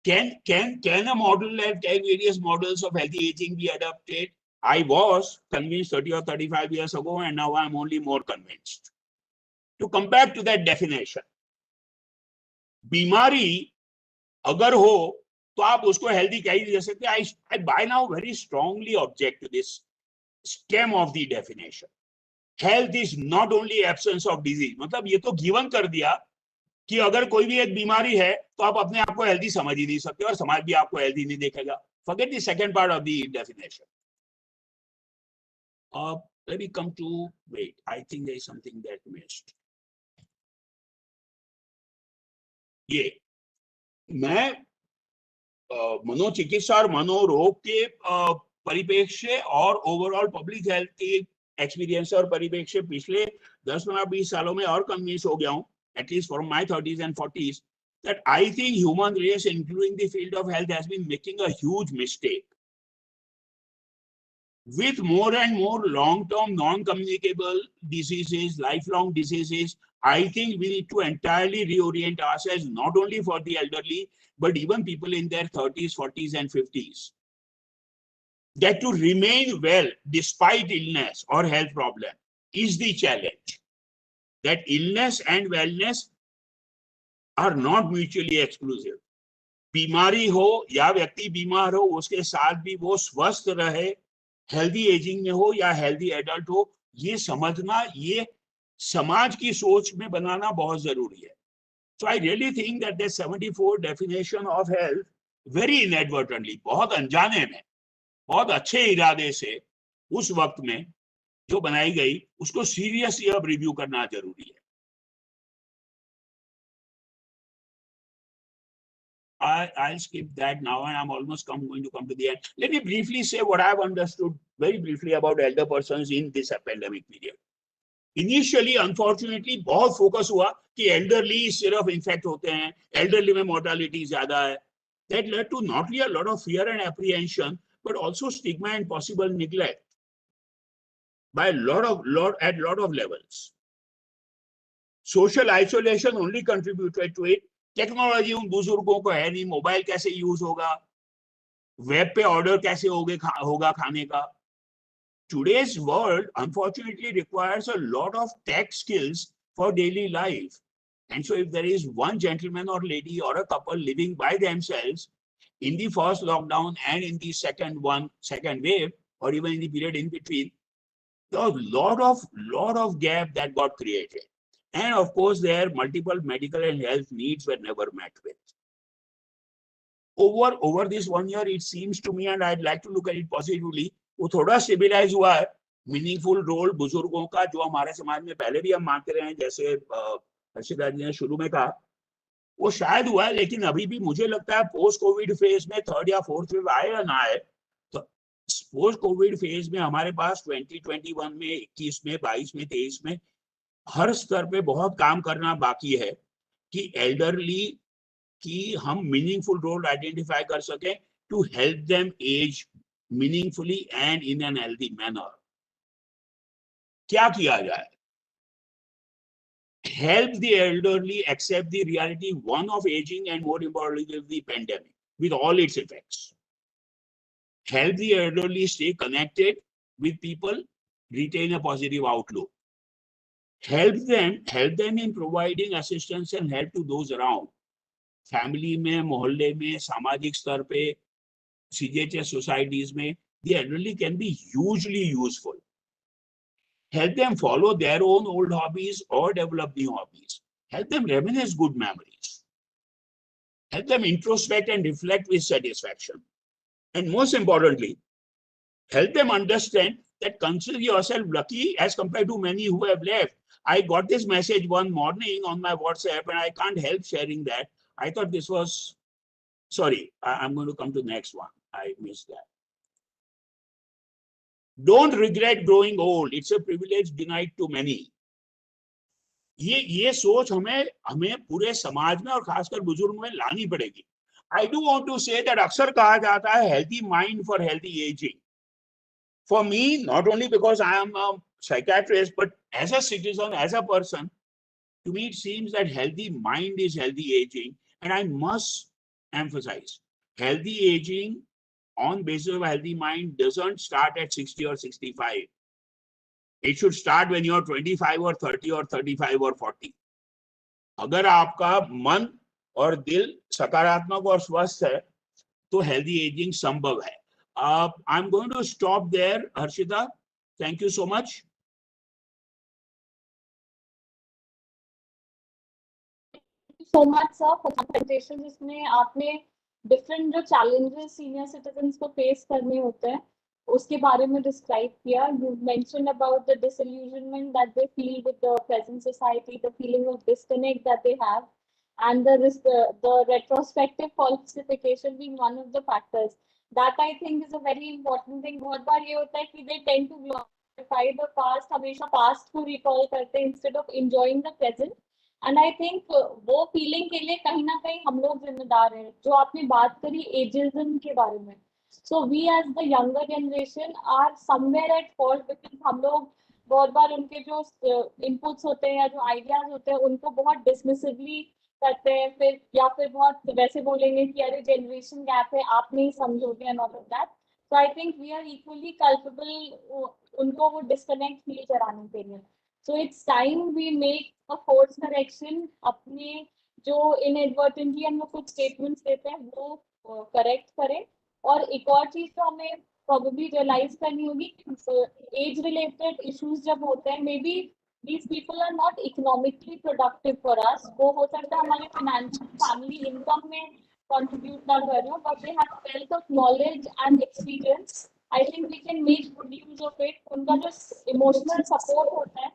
Can a model and can various models of healthy aging be adopted? I was convinced 30 or 35 years ago, and now I'm only more convinced. To come back to that definition, बीमारी अगर हो तो आप उसको healthy कह ही नहीं सकते. I by now very strongly object to this stem of the definition. Health is not only absence of disease. मतलब ये तो given कर दिया कि अगर कोई भी एक बीमारी है तो आप अपने आप को हेल्दी समझ ही नहीं सकते और समाज भी आपको हेल्दी नहीं देखेगा. Forget the second part of the definition. Let me come to, wait, I think there is something that missed. ये मैं मनोचिकित्सा और मनोरोग के परिप्रेक्ष्य और ओवरऑल पब्लिक हेल्थ के एक्सपीरियंस और परिप्रेक्ष्य पिछले 10-15-20 सालों में और कन्विंस हो गया हूं, at least from my 30s and 40s, that I think human race, including the field of health, has been making a huge mistake. With more and more long-term non-communicable diseases, lifelong diseases, I think we need to entirely reorient ourselves, not only for the elderly, but even people in their 30s, 40s, and 50s. That to remain well despite illness or health problem is the challenge. That illness and wellness are not mutually exclusive. बीमारी हो या व्यक्ति बीमार हो, उसके साथ भी वो स्वस्थ रहे, हेल्दी एजिंग में हो या हेल्दी एडल्ट हो, ये समझना, ये समाज की सोच में बनाना बहुत जरूरी है. So I really think that the 74 definition of health very inadvertently, बहुत अनजाने में, बहुत अच्छे इरादे से उस वक्त में जो बनाई गई, उसको सीरियसली अब रिव्यू करना जरूरी है. I'll skip that now, and I'm almost going to come to the end. Let me briefly say what I've understood very briefly about elder persons in this pandemic period. Initially, unfortunately, बहुत focus हुआ कि elderly सिर्फ infect होते हैं, elderly में mortality ज्यादा है. That led to not only a lot of fear and apprehension, but also stigma and possible neglect by a lot of levels. Social isolation only contributed to it. Technology उन बुजुर्गों को है नहीं, mobile कैसे use होगा, web पे order कैसे होगा खाने का. Today's world unfortunately requires a lot of tech skills for daily life. And so if there is one gentleman or lady or a couple living by themselves in the first lockdown and in the second wave, or even in the period in between, there was lot of gap that got created. And of course, their multiple medical and health needs were never met with. Over this 1 year, it seems to me, and I'd like to look at it positively, वो थोड़ा stabilise हुआ है. Meaningful role बुजुर्गों का जो हमारे समाज में पहले भी हम मानते रहे हैं, जैसे हर्षिता जी ने शुरू में कहा, वो शायद हुआ है. लेकिन अभी भी मुझे लगता है पोस्ट कोविड फेज में थर्ड या फोर्थ वेव आए या ना आए, तो पोस्ट कोविड फेज में हमारे पास 2021 में, 21 में, 22 में, 23 में हर स्तर पे बहुत काम करना बाकी है कि एल्डरली की हम मीनिंगफुल रोल आइडेंटिफाई कर सकें to help them age meaningfully and in an healthy manner. क्या किया जाए? Help the elderly accept the reality, one of aging and more importantly the pandemic with all its effects. Help the elderly stay connected with people, retain a positive outlook. Help them in providing assistance and help to those around. Family में, मोहल्ले में, सामाजिक स्तर पे, CGHS societies में, the elderly can be hugely useful. Help them follow their own old hobbies or develop new hobbies. Help them reminisce good memories. Help them introspect and reflect with satisfaction. And most importantly, help them understand that consider yourself lucky as compared to many who have left. I got this message one morning on my WhatsApp, and I can't help sharing that. I thought this was, sorry, I'm going to come to the next one. I missed that. Don't regret growing old. It's a privilege denied to many. ये सोच हमें पूरे समाज में और खासकर बुजुर्ग में लानी पड़ेगी. I do want to say that अक्सर कहा जाता है healthy mind for healthy aging. For me, not only because I am a psychiatrist, but as a citizen, as a person, to me it seems that healthy mind is healthy aging, and I must emphasize, healthy aging on basis of a healthy mind doesn't start at 60 or 65. It should start when you're 25 or 30 or 35 or 40. अगर आपका मन और दिल सकारात्मक और स्वस्थ है तो healthy aging संभव है. I'm going to stop there, Harshita. Thank you so much. So much, sir, for the presentation. जिसमें आपने different जो challenges senior citizens को face करने होते हैं उसके बारे में describe किया. You mentioned about the disillusionment that they feel with the present society, the feeling of disconnect that they have, and the retrospective falsification being one of the factors. That I think is a very important thing. बहुत बार ये होता है कि they tend to glorify the past, हमेशा past को recall करते हैं instead of enjoying the present. And I think वो फीलिंग के लिए कहीं ना कहीं हम लोग जिम्मेदार हैं. जो आपने बात करी एजिज्म के बारे में, so we as the younger generation are somewhere at fault because हम लोग बहुत बार उनके जो इनपुट्स होते हैं या जो आइडियाज होते हैं उनको बहुत डिसमिसिवली करते हैं, फिर या फिर बहुत वैसे बोलेंगे कि अरे जनरेशन गैप है, आप नहीं समझोगे and all of that. So I think we are equally culpable उनको वो डिस्कनेक्ट फील कराने के लिए. So it's time we make a course correction. अपने जो inadvertently हम लोग कुछ statements देते हैं वो correct करें. और एक और चीज तो हमें probably realize करनी होगी age related issues जब होते हैं, maybe these people are not economically productive for us. वो हो सकता है हमारे financial family income में contribute ना कर रहे हो, but they have wealth of knowledge and experience. I think we can make good use of it. उनका जो emotional support होता है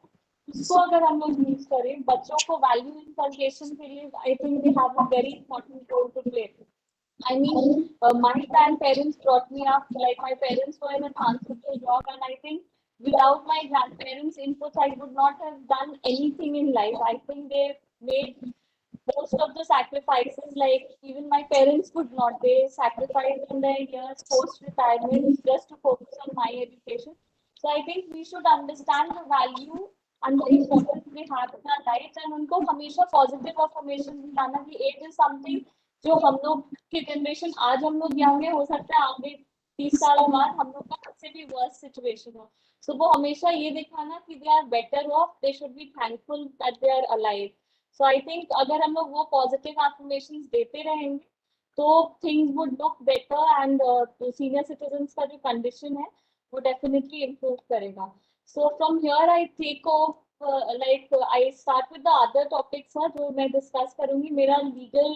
उसको अगर हम लोग यूज करें बच्चों को वैल्यू इनकल्केशन के लिए, I think they have a very important role to play. I mean, my grandparents brought me up. Like my parents were in a transitional job, and I think without my grandparents' inputs, I would not have done anything in life. I think they made most of the sacrifices. Like even my parents could not. They sacrificed in their years post retirement just to focus on my education. So I think we should understand the value and the importance we have in our lives, and उनको हमेशा positive affirmation दिलाना कि age is something जो हम लोग की generation आज हम लोग यंग है, हो सकता है आगे 30 साल बाद हम लोग का उससे भी वर्स सिचुएशन हो. सो वो हमेशा ये दिखाना कि they are better off, they should be thankful that they are alive. So I think अगर हम लोग वो पॉजिटिव एफर्मेशंस देते रहेंगे तो things would look better and senior citizens का जो कंडीशन है वो डेफिनेटली इम्प्रूव करेगा. So from here I take off, I start with the other topics जो मैं discuss करूँगी. मेरा legal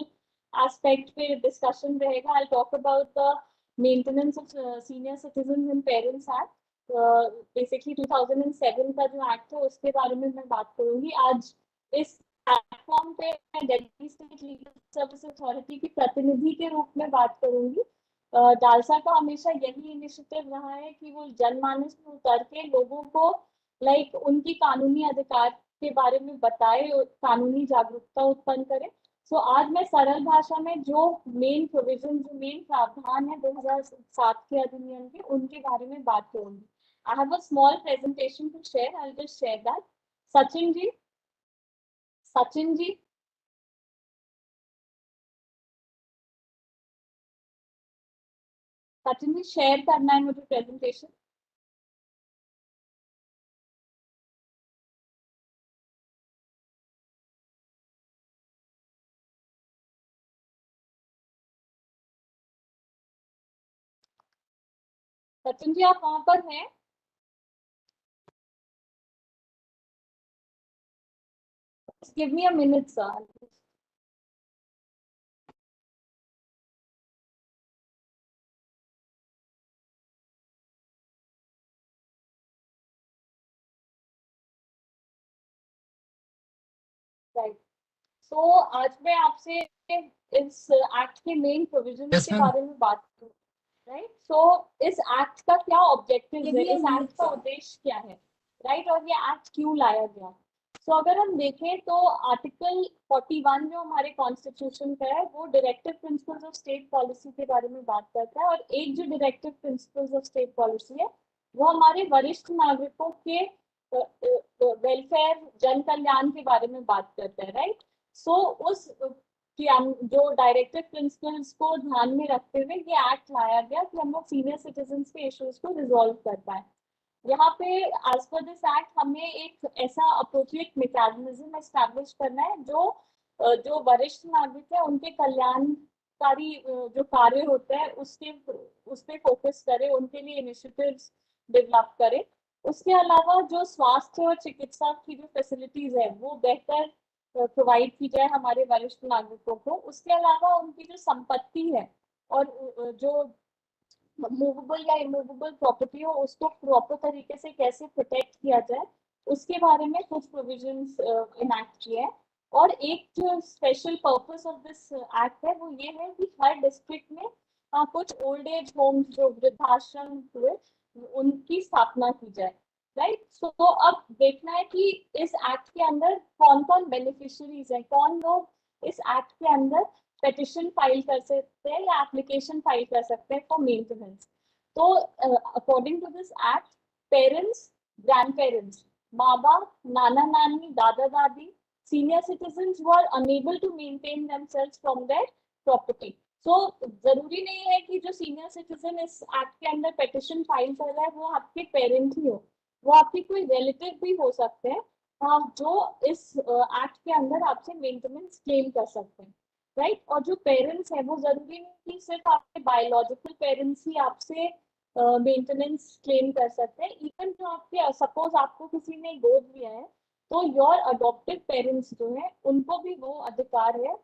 aspect पे discussion रहेगा. I'll talk about the maintenance of senior citizens and parents act. Basically 2007 का जो act है उसके बारे में मैं बात करूँगी. आज इस प्लेटफॉर्म पे मैं Delhi state legal service authority की प्रतिनिधि के रूप में बात करूँगी. डालसा का हमेशा यही इनिशिएटिव रहा है कि वो जनमानस में उतर के लोगों को उनकी कानूनी अधिकार के बारे में बताए और कानूनी जागरूकता उत्पन्न करे. सो आज मैं सरल भाषा में जो मेन प्रोविजन जो मेन प्रावधान है 2007 के अधिनियम के उनके बारे में बात करूंगी. I have a small presentation to share. I will just share that. Sachin ji, Sachin ji, Sachin ji share करना है मुझे प्रेजेंटेशन. सचिन जी आप वहां पर हैं? Give me a minute, sir. Right. So आज मैं आपसे इस एक्ट के मेन प्रोविजन के बारे में बात करूँ, राइट। सो इस एक्ट का क्या ऑब्जेक्टिव है, इस एक्ट का उद्देश्य क्या है, राइट, और ये एक्ट क्यों लाया गया। सो अगर हम देखें तो आर्टिकल 41 जो हमारे कॉन्स्टिट्यूशन का है वो directive principles of state policy के बारे में बात करता है, और एक जो directive principles of state policy है वो हमारे वरिष्ठ नागरिकों के वेलफेयर, जन कल्याण के बारे में बात करता है, राइट। सो उस जो डायरेक्टिव प्रिंसिपल्स को ध्यान में रखते हुए ये एक्ट लाया गया कि हम लोग सीनियर सिटीजन्स के इश्यूज को रिजॉल्व कर पाए। यहाँ पे एज पर दिस एक्ट हमें एक ऐसा अप्रोप्रिएट मैकेनिज्म एस्टैब्लिश करना है जो वरिष्ठ नागरिक है उनके कल्याणकारी जो कार्य होते हैं उस पे फोकस करे, उनके लिए इनिशिएटिव्स डेवलप करे। उसके अलावा जो स्वास्थ्य और चिकित्सा की जो फैसिलिटीज है वो बेहतर प्रोवाइड की जाए हमारे वरिष्ठ नागरिकों को। उसके अलावा उनकी जो संपत्ति है और जो मूवेबल या इमूवेबल प्रॉपर्टी हो उसको प्रॉपर तरीके से कैसे प्रोटेक्ट किया जाए उसके बारे में कुछ प्रोविजंस इनैक्ट किए हैं। और एक जो special purpose of this act है वो ये है कि हर डिस्ट्रिक्ट में कुछ ओल्ड एज होम्स जो वृद्धाश्रम हुए उनकी स्थापना की जाए, राइट। सो अब देखना है कि इस एक्ट के अंदर कौन कौन बेनिफिशियरीज है, कौन लोग इस एक्ट के अंदर पेटिशन फाइल कर सकते हैं या एप्लीकेशन फाइल कर सकते हैं फॉर मेंटेनेंस। तो according to this act parents, grandparents, माँ बाप, नाना नानी, दादा दादी, senior citizens who are unable to maintain themselves from their property. So जरूरी नहीं है कि जो सीनियर सिटीजन इस एक्ट के अंदर पेटिशन फाइल कर रहा है वो आपके पेरेंट ही हो, वो आपके कोई रिलेटिव भी हो सकते हैं जो इस एक्ट के अंदर आपसे मेंटेनेंस क्लेम कर सकते हैं, राइट। और जो पेरेंट्स है वो जरूरी नहीं कि सिर्फ आपके बायोलॉजिकल पेरेंट्स ही आपसे मेंटेनेंस क्लेम कर सकते हैं। इवन जो आपके सपोज आपको किसी ने गोद लिया है तो योर अडॉप्टेड पेरेंट्स जो है उनको भी वो अधिकार है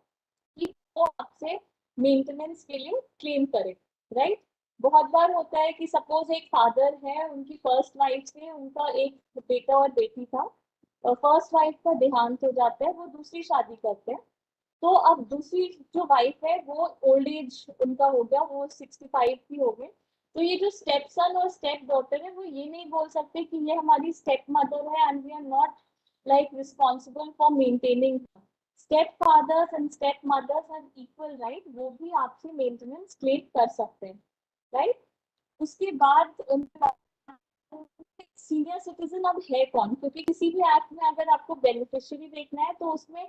कि वो आपसे मेंटेनेंस के लिए क्लेम करे, राइट। बहुत बार होता है कि सपोज एक फादर है, उनकी फर्स्ट वाइफ से उनका एक बेटा और बेटी था, फर्स्ट वाइफ का देहांत हो जाता है, वो दूसरी शादी करते हैं। तो अब दूसरी जो वाइफ है वो ओल्ड एज उनका हो गया, वो 65 की हो गए। तो ये जो स्टेप सन और स्टेप डॉटर है वो ये नहीं बोल सकते कि ये हमारी स्टेप मदर है and we are not like responsible for maintaining. Step fathers and step mothers have equal right, वो भी आपसे मेंटेनेंस क्लेम कर सकते हैं, राइट। उसके बाद सीनियर सिटीजन अब है कौन, क्योंकि किसी भी एक्ट में अगर आपको बेनिफिशियरी देखना है तो उसमें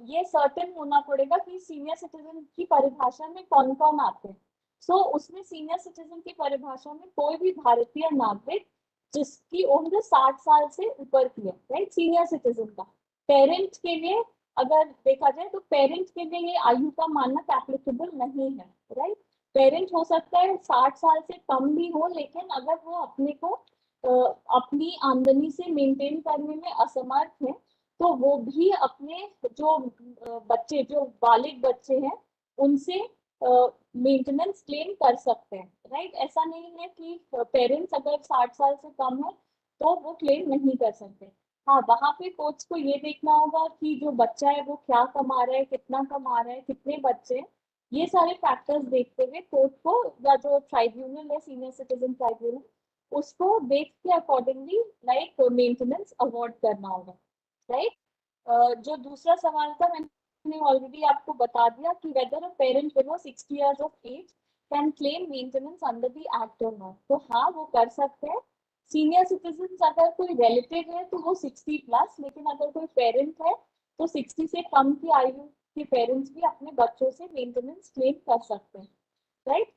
ये सर्टेन होना पड़ेगा कि सीनियर सिटीजन की परिभाषा में कौन कौन आते हैं। सो उसमें सीनियर सिटीजन की परिभाषा में कोई भी भारतीय नागरिक जिसकी उम्र 60 साल से ऊपर की है, राइट, सीनियर सिटीजन का। पेरेंट के लिए अगर देखा जाए तो पेरेंट के लिए ये आयु का मानक एप्लीकेबल नहीं है, राइट। पेरेंट हो सकता है 60 साल से कम भी हो, लेकिन अगर वो अपने को अपनी आमदनी से मेंटेन करने में असमर्थ है तो वो भी अपने जो बच्चे, जो बालिग बच्चे हैं उनसे मेंटेनेंस क्लेम कर सकते हैं, राइट। ऐसा नहीं है कि पेरेंट्स अगर 60 साल से कम है तो वो क्लेम नहीं कर सकते। हाँ, वहां पे कोर्ट्स को ये देखना होगा कि जो बच्चा है वो क्या कमा रहा है, कितना कमा रहा है, कितने बच्चे, ये सारे फैक्टर्स देखते हुए कोर्ट को या जो ट्राइब्यूनल है, सीनियर सिटीजन ट्राइब्यूनल, उसको देख के अकॉर्डिंगली लाइक मेंटेनेंस अवॉर्ड करना होगा, राइट। जो दूसरा सवाल था मैंने ऑलरेडी आपको बता दिया कि weather a parent below 60 years of age can claim maintenance under the act और नॉट। तो हाँ, वो कर सकते हैं। सीनियर सिटीजन अगर कोई रिलेटिव है तो वो 60+, लेकिन अगर कोई पेरेंट है तो 60 से कम की आयु के पेरेंट्स भी अपने बच्चों से मेंटेनेंस क्लेम कर सकते हैं, राइट।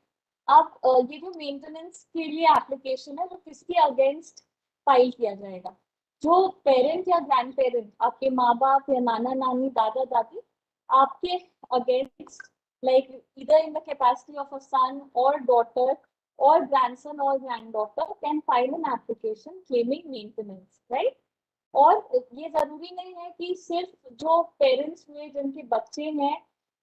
अब ये जो मेंटेनेंस के लिए एप्लीकेशन है वो किसके अगेंस्ट फाइल किया जाएगा। जो पेरेंट या ग्रैंड पेरेंट, आपके माँ बाप या नाना नानी, दादा दादी, आपके against like either in the capacity of a son or daughter or grandson or granddaughter can file an application claiming maintenance, right। और ये जरूरी नहीं है कि सिर्फ जो पेरेंट्स हुए जिनके बच्चे हैं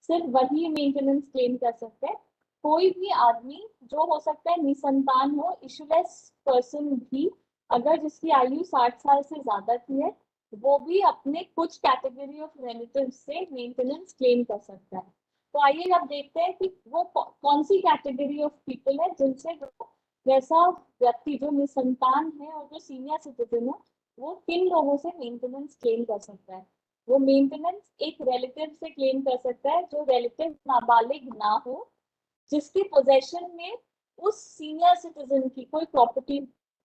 सिर्फ वही मेंटेनेंस क्लेम कर सकते हैं। कोई भी आदमी जो हो सकता है निसंतान हो, इशूलेस पर्सन भी, अगर जिसकी आयु 60 साल से ज्यादा की है वो भी अपने कुछ कैटेगरी ऑफ रिलेटिव से मेंटेनेंस क्लेम कर सकता है। तो आइए अब देखते हैं कि वो कौन सी कैटेगरी ऑफ पीपल है जिनसे वैसा व्यक्ति जो निसंतान है और जो सीनियर सिटीजन है वो किन लोगों से मेंटेनेंस क्लेम कर सकता है। वो मेंटेनेंस एक रिलेटिव से क्लेम कर सकता है जो रिलेटिव नाबालिग ना हो, जिसके पोजेशन में उस सीनियर सिटीजन की कोई प्रॉपर्टी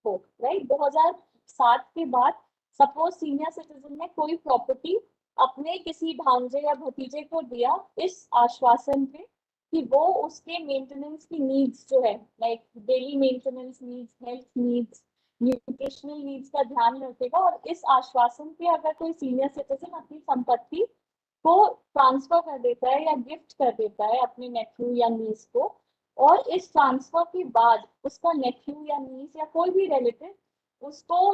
हो। राइट, 2007 के बाद सपोज सीनियर सिटीजन ने कोई प्रॉपर्टी अपने किसी भांजे या भतीजे को दिया इस आश्वासन पे कि वो उसके मेंटेनेंस की नीड्स जो है, like daily maintenance needs, health needs, nutritional needs का ध्यान रखेगा, और इस आश्वासन पे अगर कोई सीनियर सिटीजन अपनी संपत्ति को ट्रांसफर कर देता है या गिफ्ट कर देता है अपने नेफ्यू या नीस को, और इस ट्रांसफर के बाद उसका नेफ्यू या नीस या कोई भी रिलेटिव उसको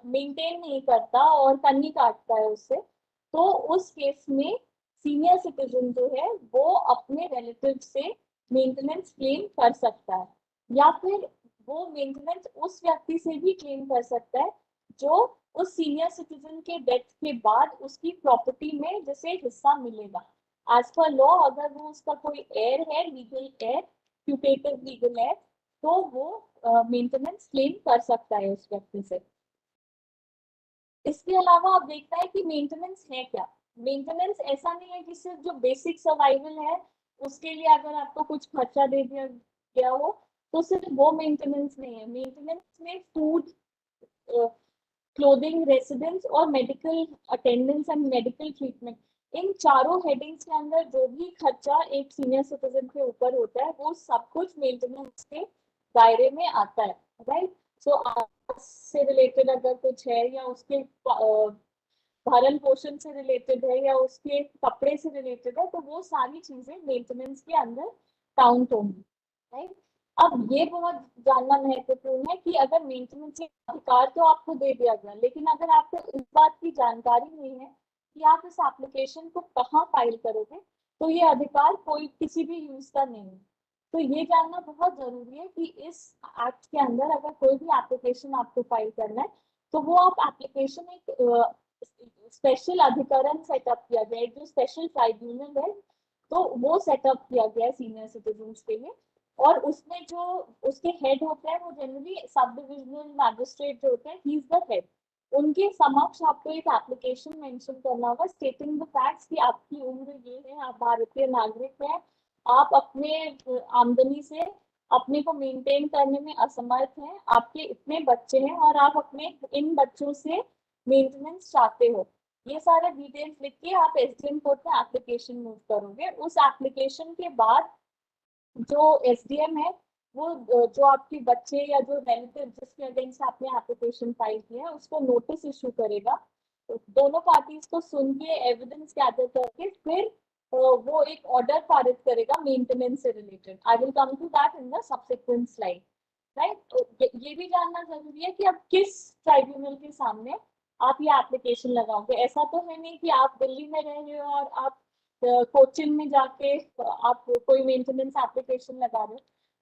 मेंटेन नहीं करता और कन्नी काटता है उससे, तो उस केस में सीनियर सिटीजन जो है वो अपने रिलेटिव से मेंटेनेंस क्लेम कर सकता है। या फिर वो मेंटेनेंस उस व्यक्ति से भी क्लेम कर सकता है जो उस सीनियर सिटीजन के डेथ के बाद उसकी प्रॉपर्टी में जिसे हिस्सा मिलेगा। एज पर लॉ अगर वो उसका कोई एयर है, legal air, putative legal air, तो वो मेंटेनेंस क्लेम कर सकता है उस व्यक्ति से। इसके अलावा आप देखता है कि मेंटेनेंस है क्या। मेंटेनेंस ऐसा नहीं है कि सिर्फ जो बेसिक सर्वाइवल है उसके लिए अगर आपको कुछ खर्चा दे दिया गया हो तो सिर्फ वो मेंटेनेंस नहीं है। मेंटेनेंस में फूड, क्लोथिंग, रेसिडेंस और medical attendance and medical treatment, इन चारों हेडिंग्स के अंदर जो भी खर्चा एक सीनियर सिटीजन के ऊपर होता है वो सब कुछ मेंटेनेंस के दायरे में आता है। राइट, सो से रिलेटेड अगर कुछ है या उसके भरण पोषण से रिलेटेड है या उसके कपड़े से रिलेटेड है तो वो सारी चीजें मेंटेनेंस के अंदर काउंट होंगी। राइट, अब ये बहुत जानना महत्वपूर्ण है कि अगर मेंटेनेंस के अधिकार तो आपको दे दिया गया, लेकिन अगर आपको इस बात की जानकारी नहीं है कि आप इस एप्लीकेशन को कहाँ फाइल करोगे तो ये अधिकार कोई किसी भी यूज का नहीं है। तो ये जानना बहुत जरूरी है कि इस एक्ट के अंदर अगर कोई भी एप्लीकेशन आपको फाइल करना है तो वो आप एप्लीकेशन एक स्पेशल अधिकरण सेटअप किया गया है, जो स्पेशल ट्राइब्यूनल है, तो वो सेटअप किया गया है सीनियर सिटीजन्स के लिए। और उसमें जो उसके हेड होते हैं वो जनरली सब डिविजनल मैजिस्ट्रेट जो होते हैं, ही इज द हेड। उनके समक्ष आपको एक एप्लीकेशन मेंशन करना होगा स्टेटिंग द फैक्ट्स कि आपकी उम्र ये है, आप भारतीय नागरिक हैं, आप अपने आमदनी से अपने को मेंटेन करने में असमर्थ हैं, आपके इतने बच्चे हैं और आप अपने इन बच्चों से मेंटेनेंस चाहते हो। ये सारे डिटेल्स लिख के आप एसडीएम कोर्ट में एप्लीकेशन मूव करोगे। उस एप्लीकेशन के बाद जो एसडीएम है वो जो आपके बच्चे या जो रिलेटिव जिसके अगेंस्ट आपने एप्लीकेशन फाइल किया है उसको नोटिस इशू करेगा। तो दोनों पार्टीज को सुन के एविडेंस गैदर करके फिर वो एक ऑर्डर पारित करेगा मेंटेनेंस से related. I will come to that in the subsequent slide. Right, तो ये भी जानना जरूरी है कि अब किस ट्राइब्यूनल के सामने आप ये एप्लीकेशन लगाओगे। ऐसा तो है नहीं कि आप दिल्ली में रह रहे हो और आप कोचिन में जाके आप कोई मेंटेनेंस एप्लीकेशन लगा रहे हो।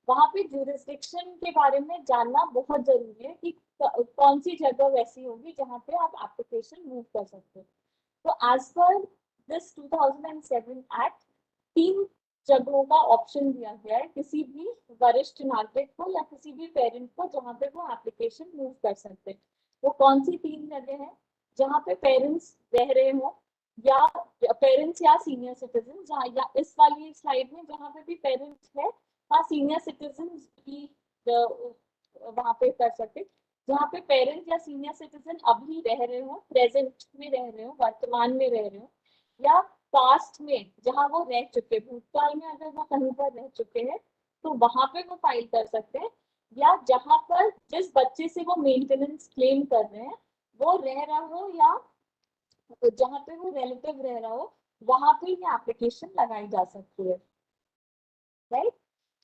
वहां पे ज्यूरिसडिक्शन के बारे में जानना बहुत जरूरी है कि कौन सी जगह वैसी होगी जहाँ पे आप एप्लीकेशन मूव कर सकते हो। तो एज पर दिस 2007 एक्ट 3 जगहों का ऑप्शन दिया गया है किसी भी वरिष्ठ नागरिक को या किसी भी पेरेंट को जहाँ पे वो एप्लीकेशन मूव कर सकते हैं। वो कौन सी 3 जगह है? जहाँ पे पेरेंट्स रह रहे हो या पेरेंट्स या सीनियर सिटीजन, जहाँ या इस वाली स्लाइड में जहाँ पे भी पेरेंट्स है वहाँ सीनियर सिटीजन भी वहाँ पे कर सकते। जहाँ पे पेरेंट्स या सीनियर सिटीजन अभी रह रहे हो, प्रेजेंट में रह रहे हो, वर्तमान में रह रहे हो, या पास्ट में जहाँ वो रह चुके, भूतकाल में अगर वो कहीं पर रह चुके हैं तो वहां पे वो फाइल कर सकते हैं। या जहाँ पर जिस बच्चे से वो मेंटेनेंस क्लेम कर रहे हैं वो रह रहा हो या जहाँ पे वो रिलेटिव रह रहा हो वहां पे ये एप्लीकेशन लगाई जा सकती है। राइट,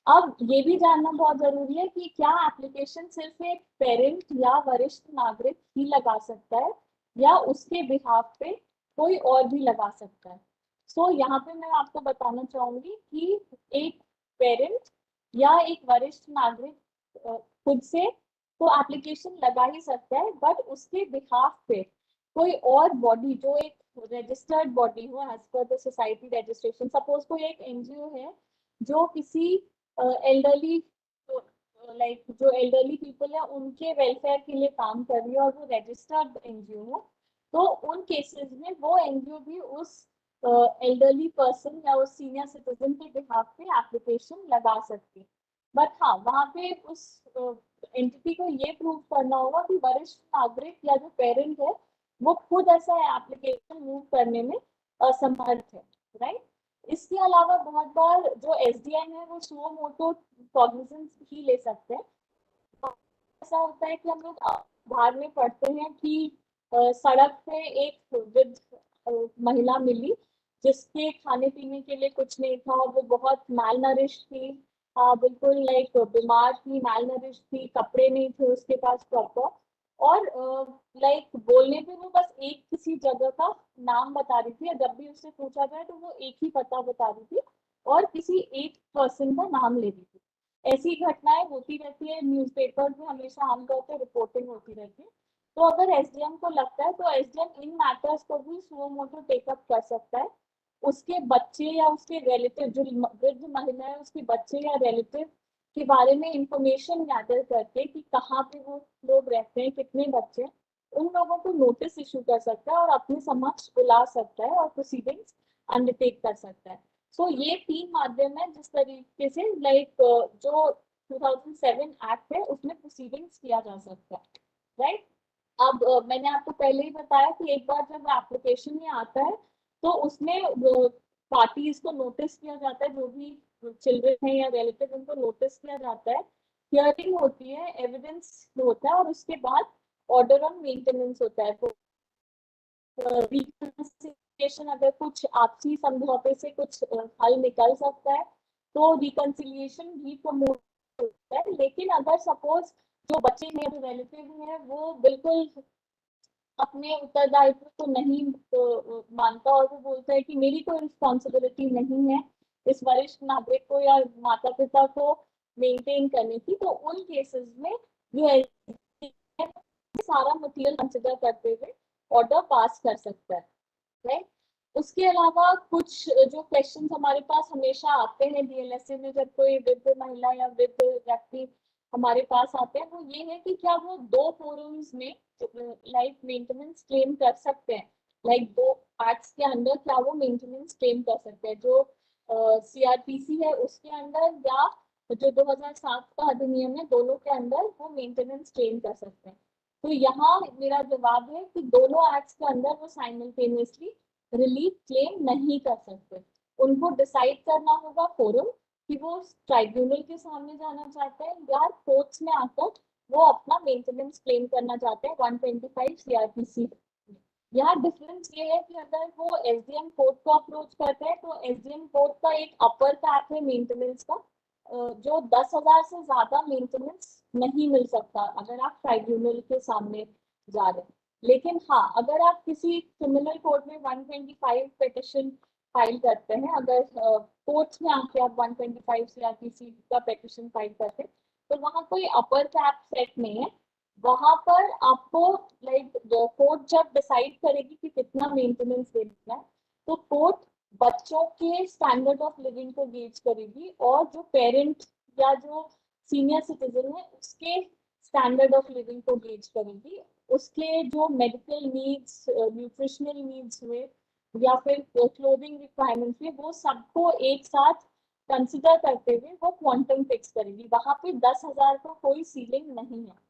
अब ये भी जानना बहुत जरूरी है कि क्या एप्लीकेशन सिर्फ एक पेरेंट या वरिष्ठ नागरिक ही लगा सकता है या उसके बिहाफ पे कोई और भी लगा सकता है। सो यहाँ पे मैं आपको बताना चाहूंगी कि एक पेरेंट या एक वरिष्ठ नागरिक खुद से तो एप्लीकेशन लगा ही सकता है, बट उसके बिहाफ पे कोई और बॉडी जो एक रजिस्टर्ड बॉडी हो as per the society registration, suppose कोई एक एनजीओ है जो किसी एल्डरली लाइक जो एल्डरली पीपल है उनके वेलफेयर के लिए काम कर रही है और वो रजिस्टर्ड एनजीओ हो, तो उन केसेस में वो एनजीओ भी उस एल्डरली पर्सन या उस सीनियर सिटीजन के बिहाफ पे एप्लीकेशन लगा सकती है। बट हाँ, वहाँ पे उस एंटिटी को ये प्रूव करना होगा कि वरिष्ठ नागरिक या जो पेरेंट है वो खुद ऐसा एप्लीकेशन मूव करने में असमर्थ है, राइट। इसके अलावा बहुत बार जो एसडीएम है वो सुओ मोटो कॉग्निजेंस ही ले सकते हैं। ऐसा होता है कि हम लोग बाहर में पढ़ते हैं कि सड़क पे एक वृद्ध महिला मिली जिसके खाने पीने के लिए कुछ नहीं था, वो बहुत मैल थी, बिल्कुल लाइक बीमार थी, मैल थी, कपड़े नहीं थे उसके पास प्रॉपर, और लाइक बोलने पे वो बस एक किसी जगह का नाम बता रही थी, जब भी उससे पूछा जाए तो वो एक ही पता बता रही थी और किसी एक पर्सन का नाम ले रही थी। ऐसी घटनाएं होती रहती है, न्यूज़पेपर में हमेशा आमतौर पर रिपोर्टिंग होती रहती है। तो अगर एसडीएम को लगता है तो एसडीएम इन मैटर्स को भी सुओ मोटो टेकअप कर सकता है। उसके बच्चे या उसके रिलेटिव, जो वृद्ध महिला है उसके बच्चे या रिलेटिव के बारे में इंफॉर्मेशन गैदर करके कि कहाँ पे वो लोग रहते हैं, कितने बच्चे हैं, उन लोगों को नोटिस इशू कर सकता है और अपने समक्ष बुला सकता है और प्रोसीडिंग्स अंडरटेक कर सकता है। सो ये 3 माध्यम है जिस तरीके से लाइक जो 2007 एक्ट है उसमें प्रोसीडिंग्स किया जा सकता है, राइट। अब मैंने आपको पहले ही बताया कि एक बार जब एप्लीकेशन में आता है तो उसमें पार्टीज को नोटिस किया जाता है, जो भी चिल्ड्रन है या रिलेटिव उनको नोटिस किया जाता है, हियरिंग होती है, एविडेंस होता है और उसके बाद ऑर्डर ऑन मेंटेनेंस होता है। तो रिकंसिलिएशन, अगर कुछ आपसी समझौते से कुछ हल निकल सकता है तो रिकंसिलिएशन भी प्रमोट होता है। लेकिन अगर सपोज जो बच्चे हैं, जो रिलेटिव हैं, वो बिल्कुल अपने उत्तरदायित्व को नहीं मानता और वो बोलता है कि मेरी कोई रिस्पॉन्सिबिलिटी नहीं है इस वरिष्ठ नागरिक को या माता पिता को मेंटेन करने की, तो उन केसेस में जो है सारा मटेरियल कंसिडर करते हुए ऑर्डर पास कर सकता है, राइट। उसके अलावा कुछ जो क्वेश्चंस हमारे पास हमेशा आते हैं डीएलएसए में जब कोई वृद्ध महिला या वृद्ध व्यक्ति हमारे पास आते हैं, वो ये है कि क्या वो 2 फोरम्स में लाइक मेंटेनेंस क्लेम कर सकते हैं, लाइक 2 एक्ट्स के अंदर क्या वो मेंटेनेंस क्लेम कर सकते हैं, जो सीआरपीसी है उसके अंदर या जो 2007 का अधिनियम है, दोनों के अंदर वो मेंटेनेंस क्लेम कर सकते हैं। तो यहाँ मेरा जवाब है कि दोनों एक्ट्स के अंदर वो साइमल्टेनियसली रिलीफ क्लेम नहीं कर सकते। उनको डिसाइड करना होगा फोरम कि वो ट्राइब्यूनल के सामने जाना चाहते हैं या कोर्ट्स में आकर वो अपना मेंटेनेंस क्लेम करना चाहते हैं 125 सीआरपीसी। यहाँ डिफरेंस ये है कि अगर वो एसडीएम कोर्ट को अप्रोच करते हैं तो एसडीएम कोर्ट का एक अपर कैप है मेंटेनेंस का, जो 10,000 से ज्यादा मेंटेनेंस नहीं मिल सकता अगर आप ट्राइब्यूनल के सामने जा रहे हैं। लेकिन हाँ, अगर आप किसी क्रिमिनल कोर्ट में 125 पिटिशन फाइल करते हैं, अगर कोर्ट्स में आके आप 125 सीआरपीसी का पिटिशन फाइल करते हैं तो वहाँ कोई अपर कैप सेट नहीं है। वहां पर आपको लाइक कोर्ट जब डिसाइड करेगी कि कितना मेंटेनेंस देना है तो कोर्ट बच्चों के स्टैंडर्ड ऑफ लिविंग को गेज करेगी और जो पेरेंट या जो सीनियर सिटीजन है उसके स्टैंडर्ड ऑफ लिविंग को गेज करेगी। उसके जो मेडिकल नीड्स, न्यूट्रिशनल नीड्स हुए या फिर क्लोथिंग रिक्वायरमेंट्स हुए, वो सबको एक साथ कंसिडर करते हुए वो क्वांटम फिक्स करेगी। वहां पे 10,000 का कोई सीलिंग नहीं है।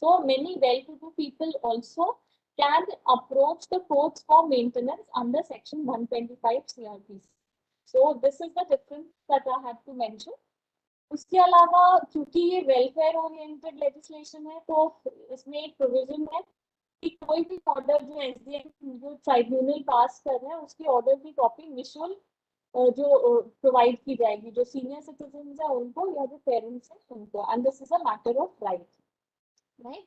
So many well-to-do people also can approach the courts for maintenance under Section 125 CRPC. So this is the difference that I have to mention. उसके अलावा क्योंकि ये वेलफेयर ओरिएंटेड लेजिस्लेशन है तो इसमें एक प्रोविजन है कि कोई भी ऑर्डर जो एसडीएम जो ट्राइब्यूनल पास कर रहे हैं उसकी ऑर्डर की कॉपी निःशुल्क जो प्रोवाइड की जाएगी, जो सीनियर सिटीजन है उनको या जो पेरेंट्स हैं उनको, and this is a matter of right, right.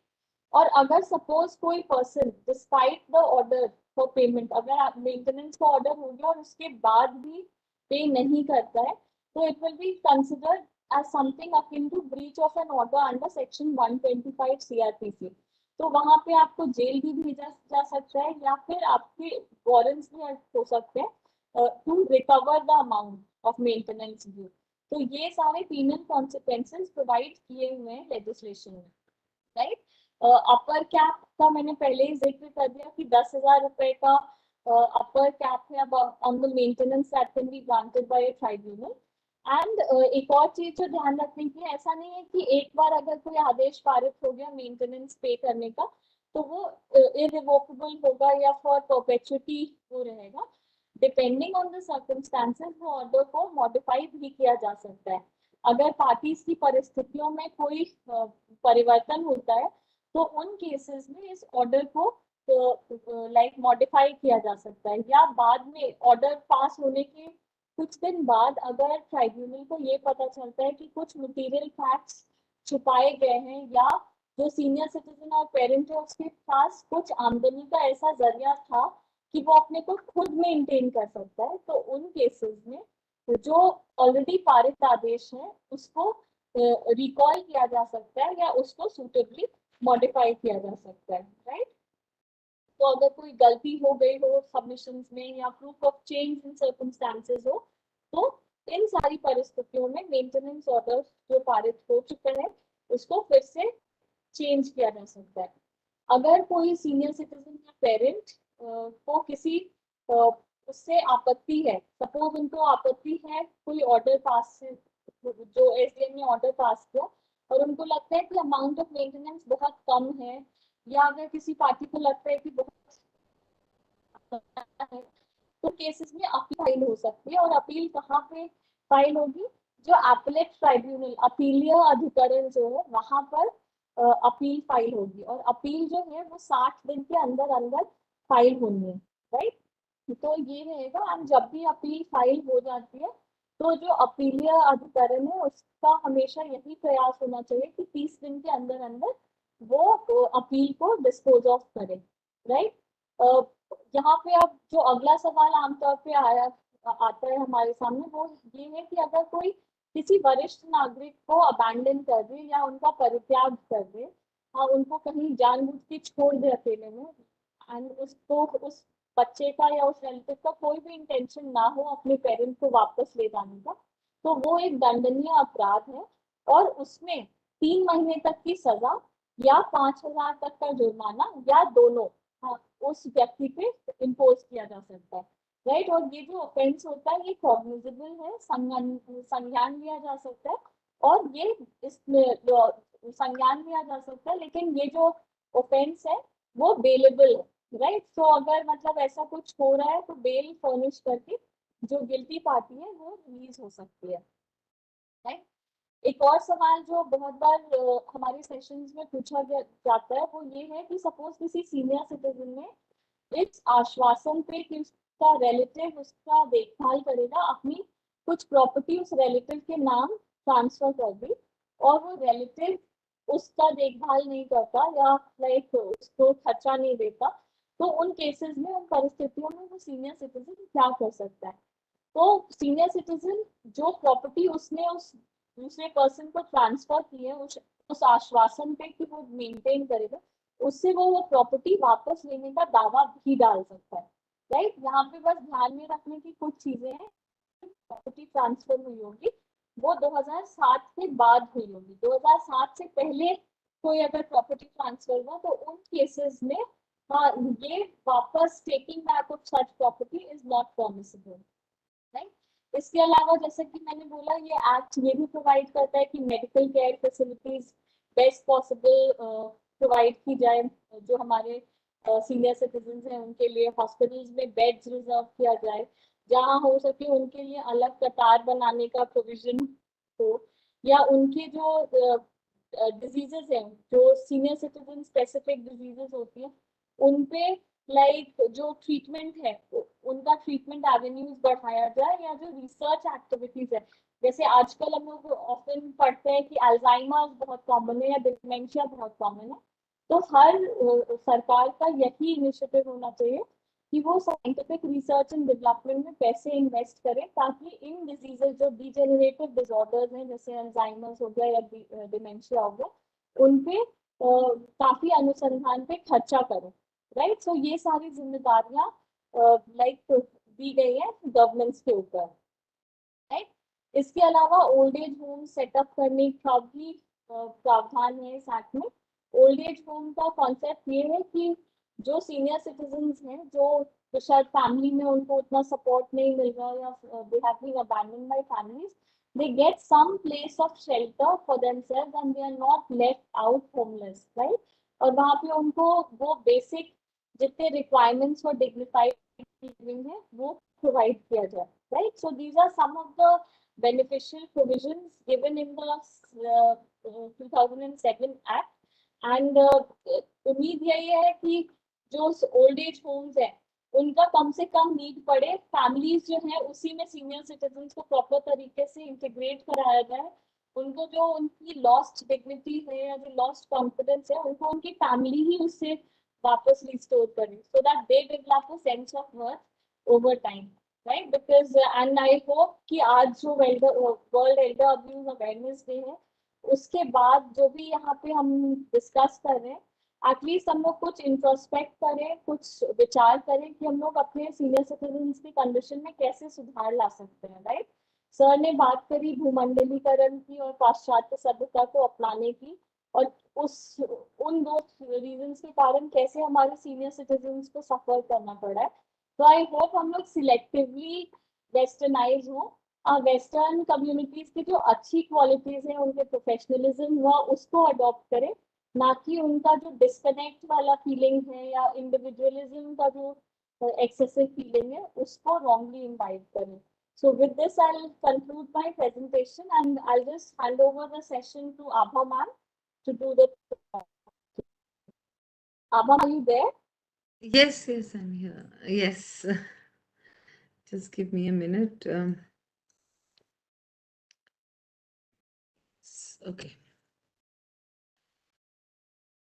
और अगर सपोज कोई person despite the order for payment, अगर मेंटेनेंस का ऑर्डर हो गया और उसके बाद भी पे नहीं करता है तो it will be considered as something akin to breach of an order under section 125 CRPC. तो वहां पे आपको जेल भी भेजा जा सकता है या फिर आपके वारंट्स भी हो सकते हैं to recover the amount of maintenance due. तो ये सारे पीनल कॉन्सिक्वेंसेस प्रोवाइड किए हुए हैं लेजिस्लेशन में, राइट। अपर कैप का मैंने पहले ही जिक्र कर दिया कि 10,000 रुपए का अपर कैप है on the maintenance that can be granted by a tribunal. And एक और चीज जो ध्यान रखने की है, ऐसा नहीं है कि एक बार अगर कोई आदेश पारित हो गया मेंटेनेंस पे करने का तो वो इरिवोकेबल होगा या फॉर परपेचुटी वो रहेगा। डिपेंडिंग ऑन द सर्कमस्टांसेस वो ऑर्डर को मॉडिफाई भी किया जा सकता है। अगर पार्टीज की परिस्थितियों में कोई परिवर्तन होता है तो उन केसेस में इस ऑर्डर को मॉडिफाई किया जा सकता है, या बाद में ऑर्डर पास होने के कुछ दिन बाद अगर ट्राइब्यूनल को ये पता चलता है कि कुछ मटेरियल फैक्ट्स छुपाए गए हैं या जो सीनियर सिटीजन और पेरेंट है उसके पास कुछ आमदनी का ऐसा जरिया था कि वो अपने को खुद मेंटेन कर सकता है, तो उन केसेस में जो ऑलरेडी पारित आदेश है उसको रिकॉल किया जा सकता है या उसको सुटेबली मॉडिफाई किया जा सकता है, राइट। तो अगर कोई गलती हो गई हो सबमिशंस में या proof of change in circumstances हो तो इन सारी परिस्थितियों में मेंटेनेंस ऑर्डर जो पारित हो चुका है उसको फिर से चेंज किया जा सकता है। अगर कोई सीनियर सिटीजन या पेरेंट को किसी उससे आपत्ति है, सपोज उनको आपत्ति है कोई ऑर्डर पास से जो एसडीएम ने ऑर्डर पास किया और उनको लगता है कि अमाउंट ऑफ मेंटेनेंस बहुत कम है, या अगर किसी पार्टी को लगता है कि बहुत है, तो केसेस में अपील फाइल हो सकती है। और अपील कहाँ पे फाइल होगी? जो एपलेट ट्राइब्यूनल अपीलीय अधिकरण जो है वहां पर अपील फाइल होगी, और अपील जो है वो 60 दिन के अंदर अंदर फाइल होनी है, राइट। तो ये रहेगा। एंड जब भी अपील फाइल हो जाती है तो जो अपीलीय अधिकरण है उसका हमेशा यही प्रयास होना चाहिए कि 30 दिन के अंदर अंदर वो अपील को डिस्पोज ऑफ करे, राइट। यहाँ पे अब जो अगला सवाल आमतौर पे आता है हमारे सामने वो ये है कि अगर कोई किसी वरिष्ठ नागरिक को अबैंडन कर दे या उनका परित्याग कर दे, हाँ उनको कहीं जानबूझ के छोड़ दे अकेले में, एंड उसको उस बच्चे का या उस रिलेटिव का कोई भी इंटेंशन ना हो अपने पेरेंट को वापस ले जाने का, तो वो एक दंडनीय अपराध है और उसमें 3 महीने तक की सजा या 5,000 तक का जुर्माना या दोनों उस व्यक्ति पे इम्पोज किया जा सकता है, राइट। और ये जो ऑफेंस होता है ये कॉग्निजेबल है, संज्ञान लिया जा सकता है, और ये इसमें संज्ञान लिया जा सकता है, लेकिन ये जो ऑफेंस है वो बेलेबल है, राइट। तो अगर मतलब ऐसा कुछ हो रहा है तो बेल फर्निश करके जो गिल्टी पार्टी है वो रिलीज हो सकती है, राइट। एक और सवाल जो बहुत बार हमारे सेशंस में पूछा जाता है वो ये है कि सपोज किसी सीनियर सिटीजन ने इस आश्वासन पे कि उसका रिलेटिव उसका देखभाल करेगा, अपनी कुछ प्रॉपर्टी उस रिलेटिव के नाम ट्रांसफर कर दी और वो रिलेटिव उसका देखभाल नहीं करता या उसको खर्चा नहीं देता, तो उन केसेस में उन परिस्थितियों में वो सीनियर सिटीजन क्या कर सकता है? तो सीनियर सिटीजन जो प्रॉपर्टी उसने उस दूसरे पर्सन को ट्रांसफर की है उस आश्वासन पे कि वो मेंटेन करेगा, उससे वो प्रॉपर्टी वापस लेने का दावा भी डाल सकता है, राइट। यहाँ पे बस ध्यान में रखने की कुछ चीजें हैं। प्रॉपर्टी ट्रांसफर हुई होगी वो 2007 के बाद हुई होगी, 2007 से पहले कोई अगर प्रॉपर्टी ट्रांसफर हुआ तो उन केसेस में ये वापस taking back of such property is not permissible, right. इसके अलावा जैसे कि मैंने बोला ये एक्ट ये भी प्रोवाइड करता है कि medical care facilities best possible provide की जाए, जो हमारे सीनियर सिटीजन हैं उनके लिए हॉस्पिटल्स में बेड्स रिजर्व किया जाए, जहाँ हो सके उनके लिए अलग कतार बनाने का प्रोविजन हो, या उनके जो डिजीजेस हैं जो सीनियर सिटीजन स्पेसिफिक डिजीजेस होती है उनपे जो ट्रीटमेंट है उनका ट्रीटमेंट एवेन्यूज बढ़ाया जाए, या जो रिसर्च एक्टिविटीज है जैसे आजकल हम लोग ऑफन पढ़ते हैं कि अल्जाइमर बहुत कॉमन है या डिमेंशिया बहुत कॉमन है, तो हर सरकार का यही इनिशिएटिव होना चाहिए कि वो साइंटिफिक रिसर्च एंड डेवलपमेंट में पैसे इन्वेस्ट करें ताकि इन डिजीजेस जो डिजेनरेटिव डिसऑर्डर्स हैं जैसे अल्जाइमर्स हो गया या डिमेंशिया हो गया उनपे काफी अनुसंधान पे खर्चा करें, राइट। सो ये सारी जिम्मेदारियां लाइक दी गई है गवर्नमेंट्स के ऊपर, राइट। इसके अलावा ओल्ड एज होम सेटअप करने का भी प्रावधान है इस एक्ट में। ओल्ड एज होम का कॉन्सेप्ट ये है कि जो सीनियर सिटीजन्स हैं, जो शायद फैमिली में उनको उतना सपोर्ट नहीं मिल रहा या they have been abandoned by families, they get some place of shelter for themselves and they are not left out homeless, right। और वहाँ पे उनको वो बेसिक जितने रिक्वायरमेंट्स फॉर डिग्निफाइड लिविंग है वो प्रोवाइड किया जाए, right। So these are some of the beneficial provisions given in the 2007 Act and उम्मीद यही है कि जो ओल्ड एज होम्स है उनका कम से कम नीड पड़े, फैमिलीज जो है उसी में सीनियर सिटीजन्स को प्रॉपर तरीके से इंटीग्रेट कराया जाए, उनको जो उनकी लॉस्ट डिग्निटी है या जो लॉस्ट कॉन्फिडेंस है उनको उनकी फैमिली ही उससे वापस रिस्टोर करे, so that they develop a sense of worth over time, right. Because and I hope कि आज जो world Elder abuse awareness day है उसके बाद जो भी यहाँ पे हम डिस्कस कर रहे हैं, एटलीस्ट हम लोग कुछ इंट्रोस्पेक्ट करें, कुछ विचार करें कि हम लोग अपने सीनियर सिटीजन्स की कंडीशन में कैसे सुधार ला सकते हैं, राइट। सर ने बात करी भूमंडलीकरण की और पाश्चात्य सभ्यता को अपनाने की, और उन दो रीजंस के कारण कैसे हमारे सीनियर सिटीजन्स को सफर करना पड़ा है। तो आई होप हम लोग सिलेक्टिवली वेस्टर्नाइज हो, वेस्टर्न कम्युनिटीज की जो अच्छी क्वालिटीज है उनके प्रोफेशनलिज्म वह उसको अडॉप्ट करें, ना कि उनका जो डिस्कनेक्ट वाला फीलिंग है या इंडिविजुअलिज्म का जो एक्सेसिव फीलिंग है उसको रॉन्गली इनवाइट करें। So with this, I'll conclude my presentation and I'll just hand over the session to Abha ma'am to do the. Abha, are you there? Yes, yes, I'm here. Yes. Just give me a minute. Okay.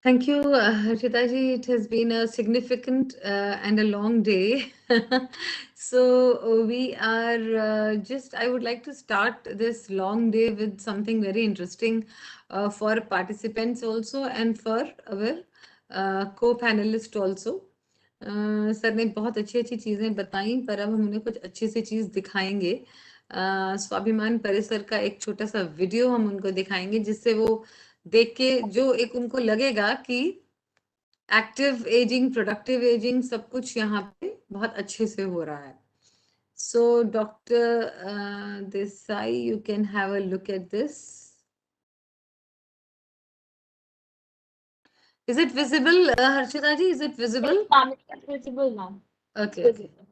Thank you, Harshita ji. It has been a significant and a long day. So we are I would like to start this long day with something very interesting for participants also and for our co-panelist also. Sir ने बहुत अच्छी अच्छी चीज़ें बताई, पर अब हम उन्हें कुछ अच्छी सी चीज़ दिखाएंगे। स्वाभिमान परिसर का एक छोटा सा वीडियो हम उनको दिखाएंगे, जिससे वो देख के जो एक उनको लगेगा कि एक्टिव एजिंग, प्रोडक्टिव एजिंग सब कुछ यहाँ पे बहुत अच्छे से हो रहा है। So doctor Desai, you can have a look at this. Is it visible, Harshita ji? Is it visible? Yes, ma'am. It's visible, ma'am. Okay. Visible.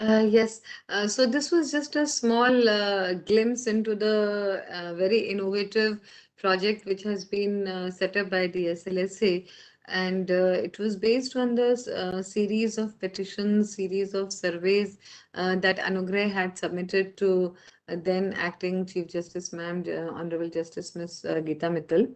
Yes, so this was just a small glimpse into the very innovative project which has been set up by the SLSA, and it was based on this series of petitions, series of surveys that Anugrah had submitted to then acting Chief Justice Ma'am, Honorable Justice Miss Geeta Mittal.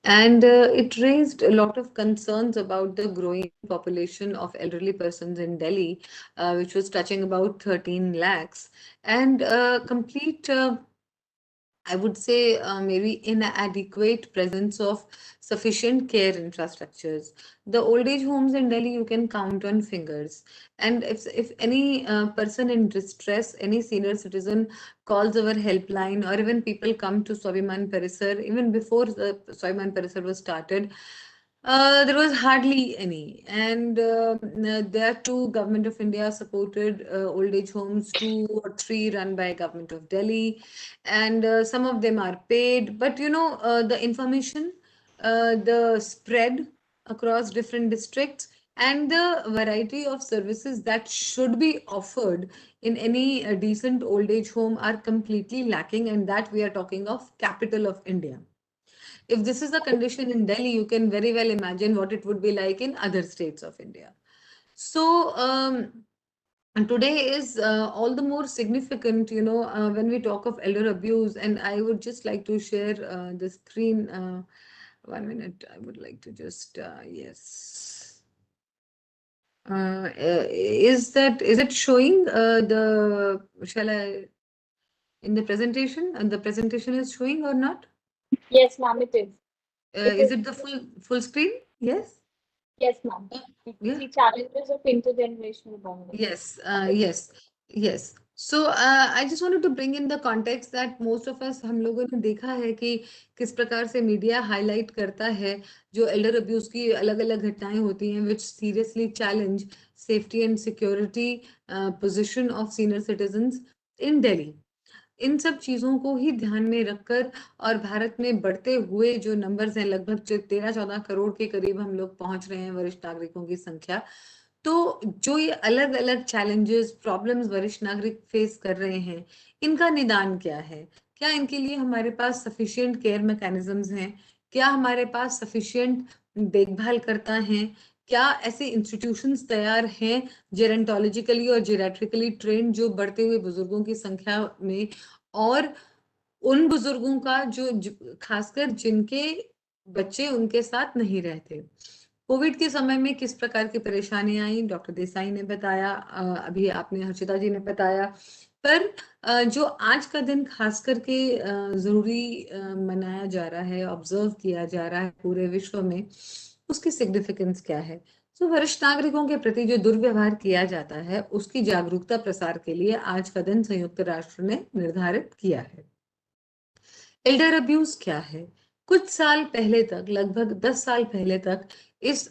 And it raised a lot of concerns about the growing population of elderly persons in Delhi, which was touching about 13 lakhs, and complete, I would say, maybe inadequate presence of sufficient care infrastructures. The old age homes in Delhi you can count on fingers. And if any person in distress, any senior citizen calls our helpline, or even people come to Swabiman Parisar, even before the Swabiman Parisar was started, there was hardly any. And there are two Government of India supported old age homes, 2 or 3 run by Government of Delhi, and some of them are paid. But the information, the spread across different districts, and the variety of services that should be offered in any decent old age home are completely lacking, and that we are talking of capital of India. If this is the condition in Delhi, you can very well imagine what it would be like in other states of India. So, and today is all the more significant, when we talk of elder abuse. And I would just like to share the screen. 1 minute, I would like to just, yes. Is it showing shall I, in the presentation? And the presentation is showing or not? Yes, ma'am, it is. Is it the full screen? Yes? Yes, ma'am. Yeah. The challenges of intergenerational bonding. Yes, yes. So I just wanted to bring in the context that most of us, हम लोगों ने देखा है कि किस प्रकार से media highlight करता है जो एल्डर अब्यूज की अलग अलग घटनाएं होती हैं which seriously challenge safety and security position of senior citizens in Delhi. इन सब चीजों को ही ध्यान में रखकर, और भारत में बढ़ते हुए जो नंबर्स हैं, लगभग 13-14 करोड़ के करीब हम लोग पहुंच रहे हैं वरिष्ठ नागरिकों की संख्या। तो जो ये अलग अलग चैलेंजेस, प्रॉब्लम्स वरिष्ठ नागरिक फेस कर रहे हैं, इनका निदान क्या है? क्या इनके लिए हमारे पास सफिशिएंट केयर मैकेनिज्म्स हैं? क्या हमारे पास सफिशिएंट देखभाल करता है? क्या ऐसे इंस्टीट्यूशंस तैयार हैं जेरेंटोलॉजिकली और जेरेट्रिकली ट्रेंड, जो बढ़ते हुए बुजुर्गों की संख्या में, और उन बुजुर्गों का जो खासकर जिनके बच्चे उनके साथ नहीं रहते? कोविड के समय में किस प्रकार की परेशानियां आई, डॉक्टर देसाई ने बताया, अभी आपने, हर्षिता जी ने बताया। पर जो आज का दिन खास करके जरूरी मनाया जा रहा है, ऑब्जर्व किया जा रहा है पूरे विश्व में, उसकी सिग्निफिकेंस क्या है? तो वरिष्ठ नागरिकों के प्रति जो दुर्व्यवहार किया जाता है, उसकी जागरूकता प्रसार के लिए आज का दिन संयुक्त राष्ट्र ने निर्धारित किया है। एल्डर अब्यूज क्या है? कुछ साल पहले तक, लगभग 10 साल पहले तक, इस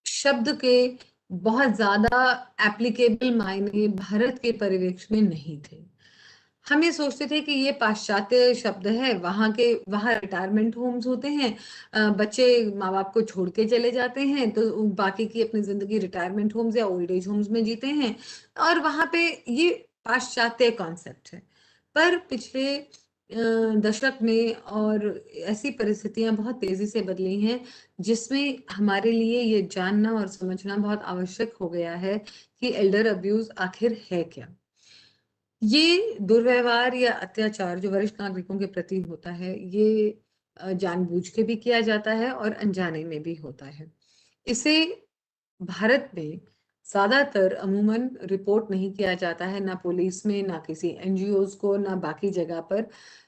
शब्द के बहुत ज्यादा एप्लीकेबल मायने भारत के परिवेश में नहीं थे। हम ये सोचते थे कि ये पाश्चात्य शब्द है, वहाँ रिटायरमेंट होम्स होते हैं, बच्चे माँ बाप को छोड़ के चले जाते हैं, तो बाकी की अपनी जिंदगी रिटायरमेंट होम्स या ओल्ड एज होम्स में जीते हैं, और वहाँ पे ये पाश्चात्य कॉन्सेप्ट है। पर पिछले दशक में और ऐसी परिस्थितियां बहुत तेजी से बदली हैं, जिसमें हमारे लिए ये जानना और समझना बहुत आवश्यक हो गया है कि एल्डर अब्यूज आखिर है क्या। ये दुर्व्यवहार या अत्याचार जो वरिष्ठ नागरिकों के प्रति होता है, ये जानबूझ के भी किया जाता है और अनजाने में भी होता है। इसे भारत में ज्यादातर अमूमन रिपोर्ट नहीं किया जाता है, ना पुलिस में, ना किसी एनजीओज को, ना बाकी जगह पर।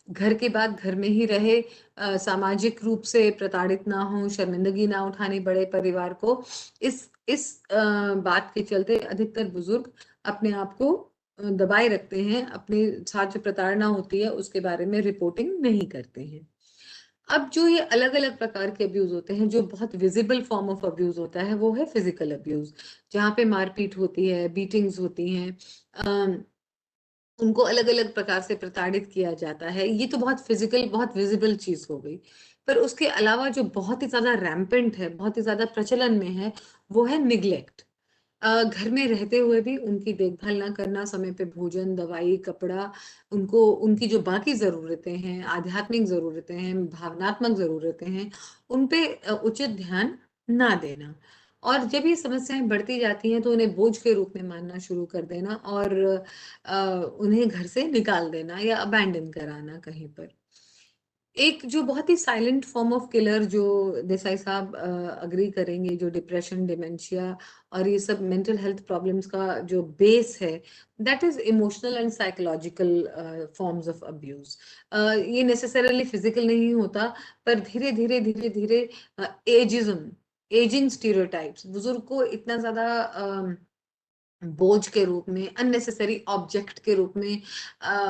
घर के बाद घर में ही रहे, सामाजिक रूप से प्रताड़ित ना हो, शर्मिंदगी ना उठानी बड़े परिवार को, इस बात के चलते अधिकतर बुजुर्ग अपने आप को दबाए रखते हैं, अपने साथ जो प्रताड़ना होती है उसके बारे में रिपोर्टिंग नहीं करते हैं। अब जो ये अलग अलग प्रकार के अब्यूज होते हैं, जो बहुत विजिबल फॉर्म ऑफ अब्यूज होता है, वो है फिजिकल अब्यूज, जहाँ पे मारपीट होती है, बीटिंग्स होती हैं, उनको अलग अलग प्रकार से प्रताड़ित किया जाता है। ये तो बहुत फिजिकल, बहुत विजिबल चीज हो गई। पर उसके अलावा जो बहुत ही ज्यादा रैम्पेंट है, बहुत ही ज्यादा प्रचलन में है, वो है निग्लेक्ट। घर में रहते हुए भी उनकी देखभाल ना करना, समय पे भोजन, दवाई, कपड़ा, उनको उनकी जो बाकी ज़रूरतें हैं, आध्यात्मिक ज़रूरतें हैं, भावनात्मक ज़रूरतें हैं, उन पे उचित ध्यान ना देना। और जब ये समस्याएँ बढ़ती जाती हैं तो उन्हें बोझ के रूप में मानना शुरू कर देना और उन्हें घर से निकाल देना या अबैंडन कराना कहीं पर। एक जो बहुत ही साइलेंट फॉर्म ऑफ किलर जो देसाई साहब अग्री करेंगे, जो डिप्रेशन, डिमेंशिया और ये सब मेंटल हेल्थ प्रॉब्लम्स का जो बेस है, that is emotional and psychological forms of abuse. ये नेसेसरली फिजिकल नहीं होता, पर धीरे धीरे धीरे धीरे एजिज्म, एजिंग स्टीरियोटाइप्स, बुजुर्ग को इतना ज्यादा बोझ के रूप में, अननेसेसरी ऑब्जेक्ट के रूप में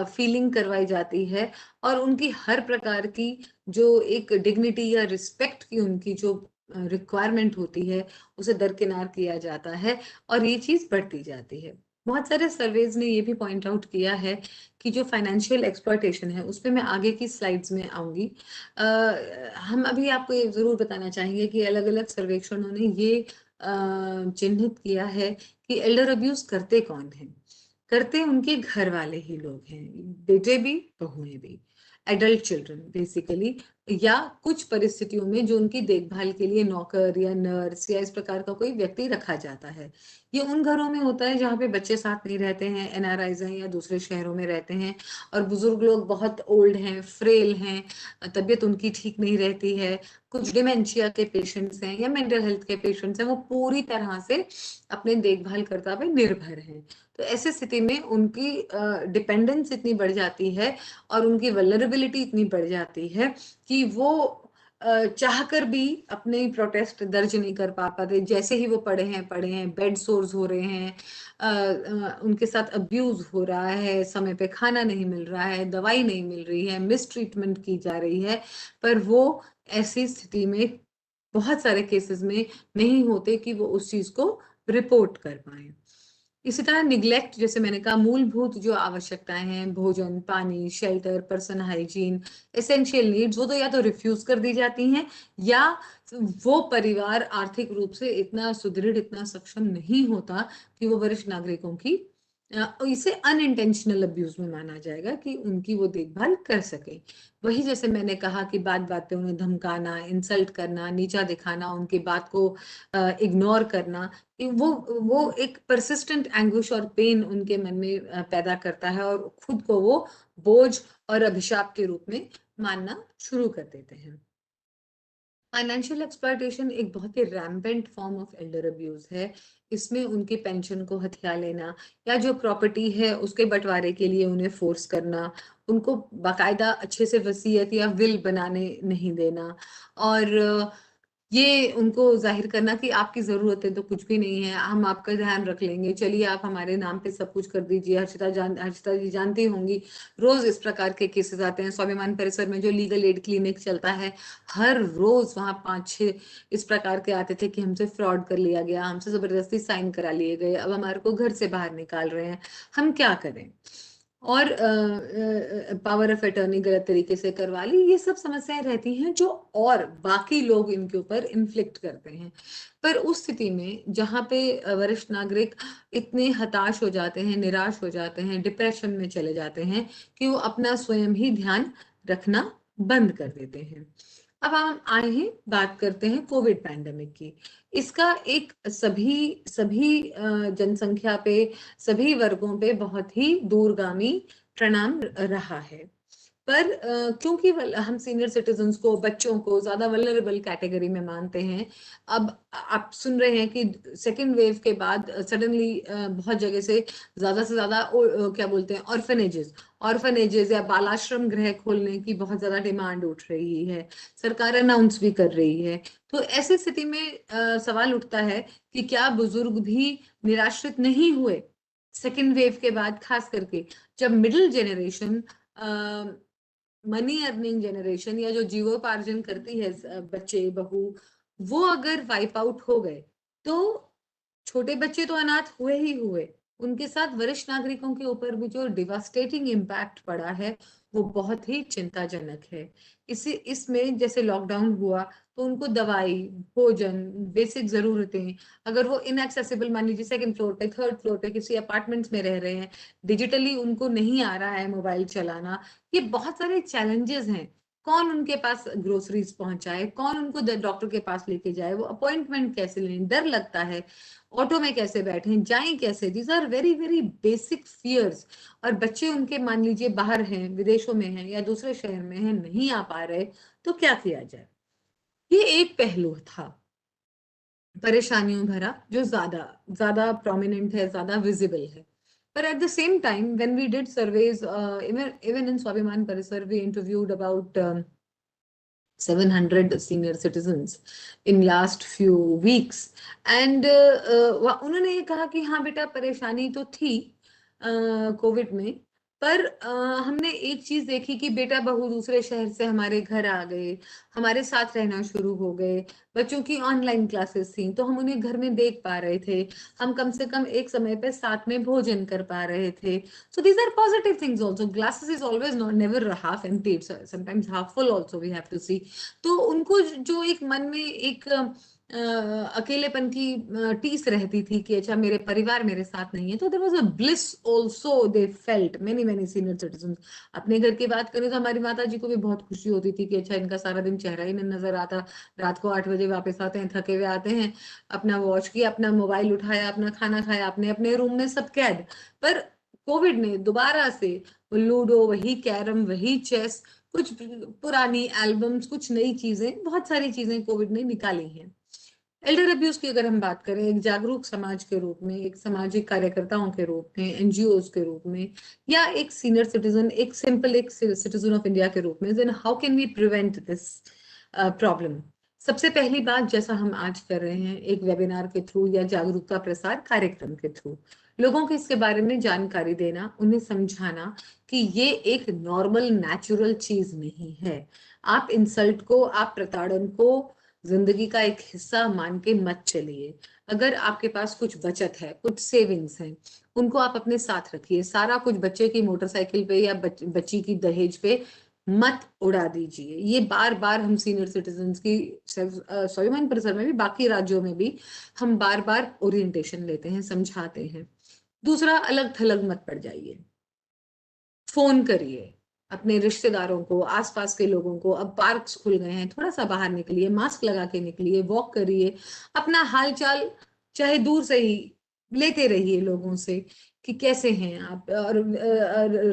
फीलिंग करवाई जाती है और उनकी हर प्रकार की जो एक डिग्निटी या रिस्पेक्ट की उनकी जो रिक्वायरमेंट होती है, उसे दरकिनार किया जाता है और ये चीज बढ़ती जाती है। बहुत सारे सर्वेज ने ये भी पॉइंट आउट किया है कि जो फाइनेंशियल एक्सप्लॉयटेशन है, उस पर मैं आगे की स्लाइड्स में आऊंगी। हम अभी आपको ये जरूर बताना चाहेंगे कि अलग अलग सर्वेक्षणों ने ये चिन्हित किया है कि एल्डर अब्यूज करते कौन हैं? करते उनके घर वाले ही लोग हैं, बेटे भी, बहुएं भी, एडल्ट चिल्ड्रन बेसिकली, या कुछ परिस्थितियों में जो उनकी देखभाल के लिए नौकर या नर्स या इस प्रकार का कोई व्यक्ति रखा जाता है। ये उन घरों में होता है जहाँ पे बच्चे साथ नहीं रहते हैं, एनआरआईज हैं या दूसरे शहरों में रहते हैं और बुजुर्ग लोग बहुत ओल्ड हैं, फ्रेल हैं, तबीयत उनकी ठीक नहीं रहती है, कुछ डिमेंशिया के पेशेंट्स हैं या मेंटल हेल्थ के पेशेंट्स हैं, वो पूरी तरह से अपने देखभाल कर्ता पे निर्भर हैं। तो ऐसी स्थिति में उनकी डिपेंडेंस इतनी बढ़ जाती है और उनकी वल्नरेबिलिटी इतनी बढ़ जाती है कि वो चाहकर भी अपने प्रोटेस्ट दर्ज नहीं कर पाते। जैसे ही वो पड़े हैं, बेड सोर्स हो रहे हैं, उनके साथ अब्यूज हो रहा है, समय पे खाना नहीं मिल रहा है, दवाई नहीं मिल रही है, मिस ट्रीटमेंट की जा रही है, पर वो ऐसी स्थिति में बहुत सारे केसेस में नहीं होते कि वो उस चीज को रिपोर्ट कर पाए। इसी तरह निग्लेक्ट, जैसे मैंने कहा, मूलभूत जो आवश्यकताएं हैं, भोजन, पानी, shelter, personal hygiene, essential needs, वो तो या तो रिफ्यूज कर दी जाती हैं या वो परिवार आर्थिक रूप से इतना सुदृढ़, इतना सक्षम नहीं होता कि वो वरिष्ठ नागरिकों की इसे अनइंटेंशनल अब्यूज में माना जाएगा कि उनकी वो देखभाल कर सके। वही जैसे मैंने कहा कि बात बात पे उन्हें धमकाना, इंसल्ट करना, नीचा दिखाना, उनकी बात को इग्नोर करना, वो एक परसिस्टेंट एंग्विश और पेन उनके मन में पैदा करता है और खुद को वो बोझ और अभिशाप के रूप में मानना शुरू कर देते हैं। फाइनेंशियल एक्सप्लॉयटेशन एक बहुत ही rampant form of elder abuse है। इसमें उनकी पेंशन को हथिया लेना या जो प्रॉपर्टी है उसके बंटवारे के लिए उन्हें फोर्स करना, उनको बाकायदा अच्छे से वसीयत या विल बनाने नहीं देना और ये उनको जाहिर करना कि आपकी जरूरतें तो कुछ भी नहीं है, हम आपका ध्यान रख लेंगे, चलिए आप हमारे नाम पे सब कुछ कर दीजिए। हर्षिता जी जानती होंगी, रोज इस प्रकार के केसेस आते हैं। स्वाभिमान परिसर में जो लीगल एड क्लिनिक चलता है, हर रोज वहां 5-6 इस प्रकार के आते थे कि हमसे फ्रॉड कर लिया गया, हमसे जबरदस्ती साइन करा लिए गए, अब हमारे को घर से बाहर निकाल रहे हैं, हम क्या करें, और पावर ऑफ अटर्नी गलत तरीके से करवा ली। ये सब समस्याएं रहती हैं जो और बाकी लोग इनके ऊपर इन्फ्लिक्ट करते हैं। पर उस स्थिति में जहाँ पे वरिष्ठ नागरिक इतने हताश हो जाते हैं, निराश हो जाते हैं, डिप्रेशन में चले जाते हैं कि वो अपना स्वयं ही ध्यान रखना बंद कर देते हैं। अब हम आए हैं, बात करते हैं कोविड पैंडेमिक की। इसका एक सभी सभी जनसंख्या पे, सभी वर्गों पे बहुत ही दूरगामी परिणाम रहा है। पर क्योंकि हम सीनियर सिटीजन्स को, बच्चों को ज्यादा वल्नरेबल कैटेगरी में मानते हैं, अब आप सुन रहे हैं कि सेकेंड वेव के बाद सडनली बहुत जगह से ज्यादा क्या बोलते हैं, ऑर्फनेजेस या बालाश्रम गृह खोलने की बहुत ज्यादा डिमांड उठ रही है, सरकार अनाउंस भी कर रही है। तो ऐसी स्थिति में सवाल उठता है कि क्या बुजुर्ग भी निराश्रित नहीं हुए सेकेंड वेव के बाद, खास करके जब middle generation, money earning generation या जो जीवोपार्जन करती है, बच्चे, बहू, वो अगर वाइप आउट हो गए तो छोटे बच्चे तो अनाथ हुए ही हुए, उनके साथ वरिष्ठ नागरिकों के ऊपर भी जो डिवास्टेटिंग इम्पैक्ट पड़ा है वो बहुत ही चिंताजनक है। इसमें जैसे लॉकडाउन हुआ तो उनको दवाई, भोजन, बेसिक जरूरतें, अगर वो इनएक्सेसिबल, मान लीजिए सेकंड फ्लोर पे, थर्ड फ्लोर पे किसी अपार्टमेंट्स में रह रहे हैं, डिजिटली उनको नहीं आ रहा है मोबाइल चलाना, ये बहुत सारे चैलेंजेस हैं। कौन उनके पास ग्रोसरीज पहुंचाए, कौन उनको डॉक्टर के पास लेके जाए, वो अपॉइंटमेंट कैसे लें, डर लगता है, ऑटो में कैसे बैठें, जाएं कैसे, these are very very basic fears. और बच्चे उनके मान लीजिए बाहर हैं, विदेशों में हैं या दूसरे शहर में हैं, नहीं आ पा रहे, तो क्या किया जाए। ये एक पहलू था परेशानियों भरा, जो ज्यादा ज्यादा प्रोमिनेंट है, ज्यादा विजिबल है। But at the same time, when we did surveys, even in Swabiman Parisar, we interviewed about 700 senior citizens in last few weeks. And उन्होंने ये कहा कि हाँ बेटा, परेशानी तो थी कोविड में, पर हमने एक चीज देखी कि बेटा बहू दूसरे शहर से हमारे घर आ गए, हमारे साथ रहना शुरू हो गए, बच्चों की ऑनलाइन क्लासेस थी तो हम उन्हें घर में देख पा रहे थे, हम कम से कम एक समय पे साथ में भोजन कर पा रहे थे। So these are positive things also. Glasses is always not never half empty. It's sometimes half full also we have to see. तो उनको जो एक मन में एक अकेलेपन की टीस रहती थी कि अच्छा मेरे परिवार मेरे साथ नहीं है, तो there was a bliss also they felt, many senior citizen. अपने घर की बात करें तो हमारी माता जी को भी बहुत खुशी होती थी कि अच्छा इनका सारा दिन चेहरा ही नहीं नजर आता, रात को 8 बजे वापस आते हैं, थके हुए आते हैं, अपना वॉच किया, अपना मोबाइल उठाया, अपना खाना खाया, अपने अपने रूम में सब कैद। पर कोविड ने दोबारा से लूडो, वही कैरम, वही चेस, कुछ पुरानी एल्बम्स, कुछ नई चीजें, बहुत सारी चीजें कोविड ने निकाली हैं। एल्डर अब्यूज की अगर हम बात करें, एक जागरूक समाज के रूप में, एक सामाजिक कार्यकर्ताओं के रूप में, एनजीओज के रूप में, या एक सीनियर सिटीजन, एक सिंपल एक सिटीजन ऑफ इंडिया के रूप में, then how can we prevent this problem. सबसे पहली बात, जैसा हम आज कर रहे हैं, एक वेबिनार के थ्रू या जागरूकता प्रसार कार्यक्रम के थ्रू लोगों को इसके बारे में जानकारी देना, उन्हें समझाना कि ये एक नॉर्मल नेचुरल चीज नहीं है। आप इंसल्ट को, आप प्रताड़न को जिंदगी का एक हिस्सा मान के मत चलिए। अगर आपके पास कुछ बचत है, कुछ सेविंग्स हैं, उनको आप अपने साथ रखिए। सारा कुछ बच्चे की मोटरसाइकिल पे या बच्ची की दहेज पे मत उड़ा दीजिए। ये बार बार हम सीनियर सिटीजन की, स्वाभिमान परिसर में भी, बाकी राज्यों में भी हम बार बार ओरिएंटेशन लेते हैं, समझाते हैं। दूसरा, अलग थलग मत पड़ जाइए, फोन करिए अपने रिश्तेदारों को, आसपास के लोगों को। अब पार्क्स खुल गए हैं, थोड़ा सा बाहर निकलिए, मास्क लगा के निकलिए, वॉक करिए, अपना हालचाल चाहे दूर से ही लेते रहिए लोगों से कि कैसे हैं आप, और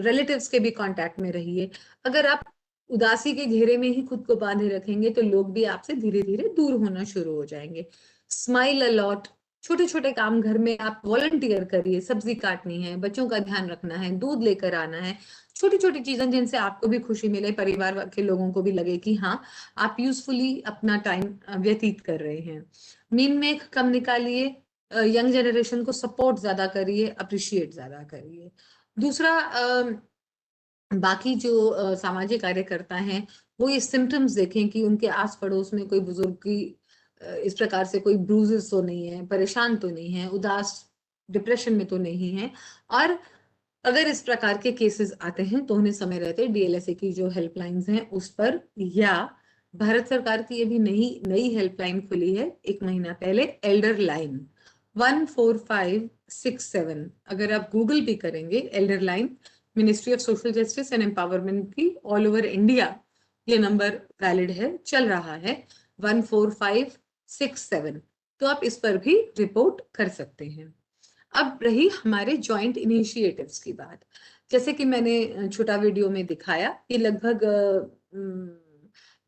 रिलेटिव्स के भी कांटेक्ट में रहिए। अगर आप उदासी के घेरे में ही खुद को बांधे रखेंगे तो लोग भी आपसे धीरे धीरे दूर होना शुरू हो जाएंगे। स्माइल अलॉट, छोटे छोटे काम घर में आप वॉलंटियर करिए, सब्जी काटनी है, बच्चों का ध्यान रखना है, दूध लेकर आना है, छोटी छोटी चीजें जिनसे आपको भी खुशी मिले, परिवार के लोगों को भी लगे कि हाँ आप यूजफुली अपना टाइम व्यतीत कर रहे हैं। मीन मेक कम निकालिए, यंग जनरेशन को सपोर्ट ज्यादा करिए, अप्रिशिएट ज्यादा करिए। दूसरा, बाकी जो सामाजिक कार्यकर्ता हैं वो ये सिम्टम्स देखें कि उनके आस पड़ोस में कोई बुजुर्ग की इस प्रकार से कोई ब्रूजेस तो नहीं है, परेशान तो नहीं है, उदास डिप्रेशन में तो नहीं है। और अगर इस प्रकार के केसेस आते हैं तो उन्हें समय रहते डीएलएसए की जो हेल्पलाइंस हैं उस पर, या भारत सरकार की ये भी नई हेल्पलाइन खुली है 1 महीना पहले, एल्डर लाइन 14567। अगर आप गूगल भी करेंगे Elder line, ministry of social justice and empowerment की, ऑल ओवर इंडिया ये नंबर वैलिड है, चल रहा है 14567। तो आप इस पर भी रिपोर्ट कर सकते हैं। अब रही हमारे जॉइंट इनिशिएटिव्स की बात, जैसे कि मैंने छोटा वीडियो में दिखाया, ये लगभग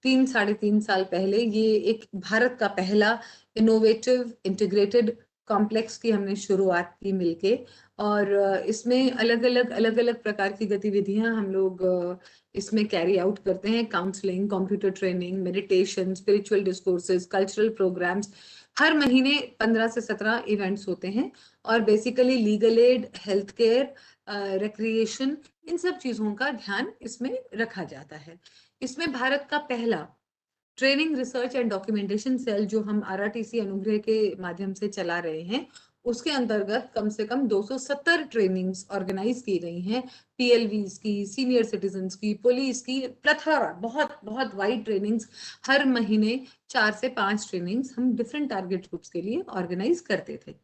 3-3.5 साल पहले ये एक भारत का पहला इनोवेटिव इंटीग्रेटेड कॉम्प्लेक्स की हमने शुरुआत की मिलके। और इसमें अलग अलग प्रकार की गतिविधियां हम लोग इसमें कैरी आउट करते हैं। Counselling, computer training, meditation, spiritual discourses, cultural programmes, हर महीने 15 से 17 इवेंट्स होते हैं। और basically legal aid, health care, recreation, इन सब चीजों का ध्यान इसमें रखा जाता है। इसमें भारत का पहला training, research and documentation cell जो हम आरआरटीसी अनुग्रह के माध्यम से चला रहे हैं, उसके अंतर्गत कम से कम 270 ट्रेनिंग्स ऑर्गेनाइज की गई हैं, पीएलवीज की, सीनियर सिटीजन्स की, पुलिस की, प्लथोरा, बहुत बहुत वाइड ट्रेनिंग्स। हर महीने 4 से 5 ट्रेनिंग्स हम डिफरेंट टारगेट ग्रुप्स के लिए ऑर्गेनाइज करते थे।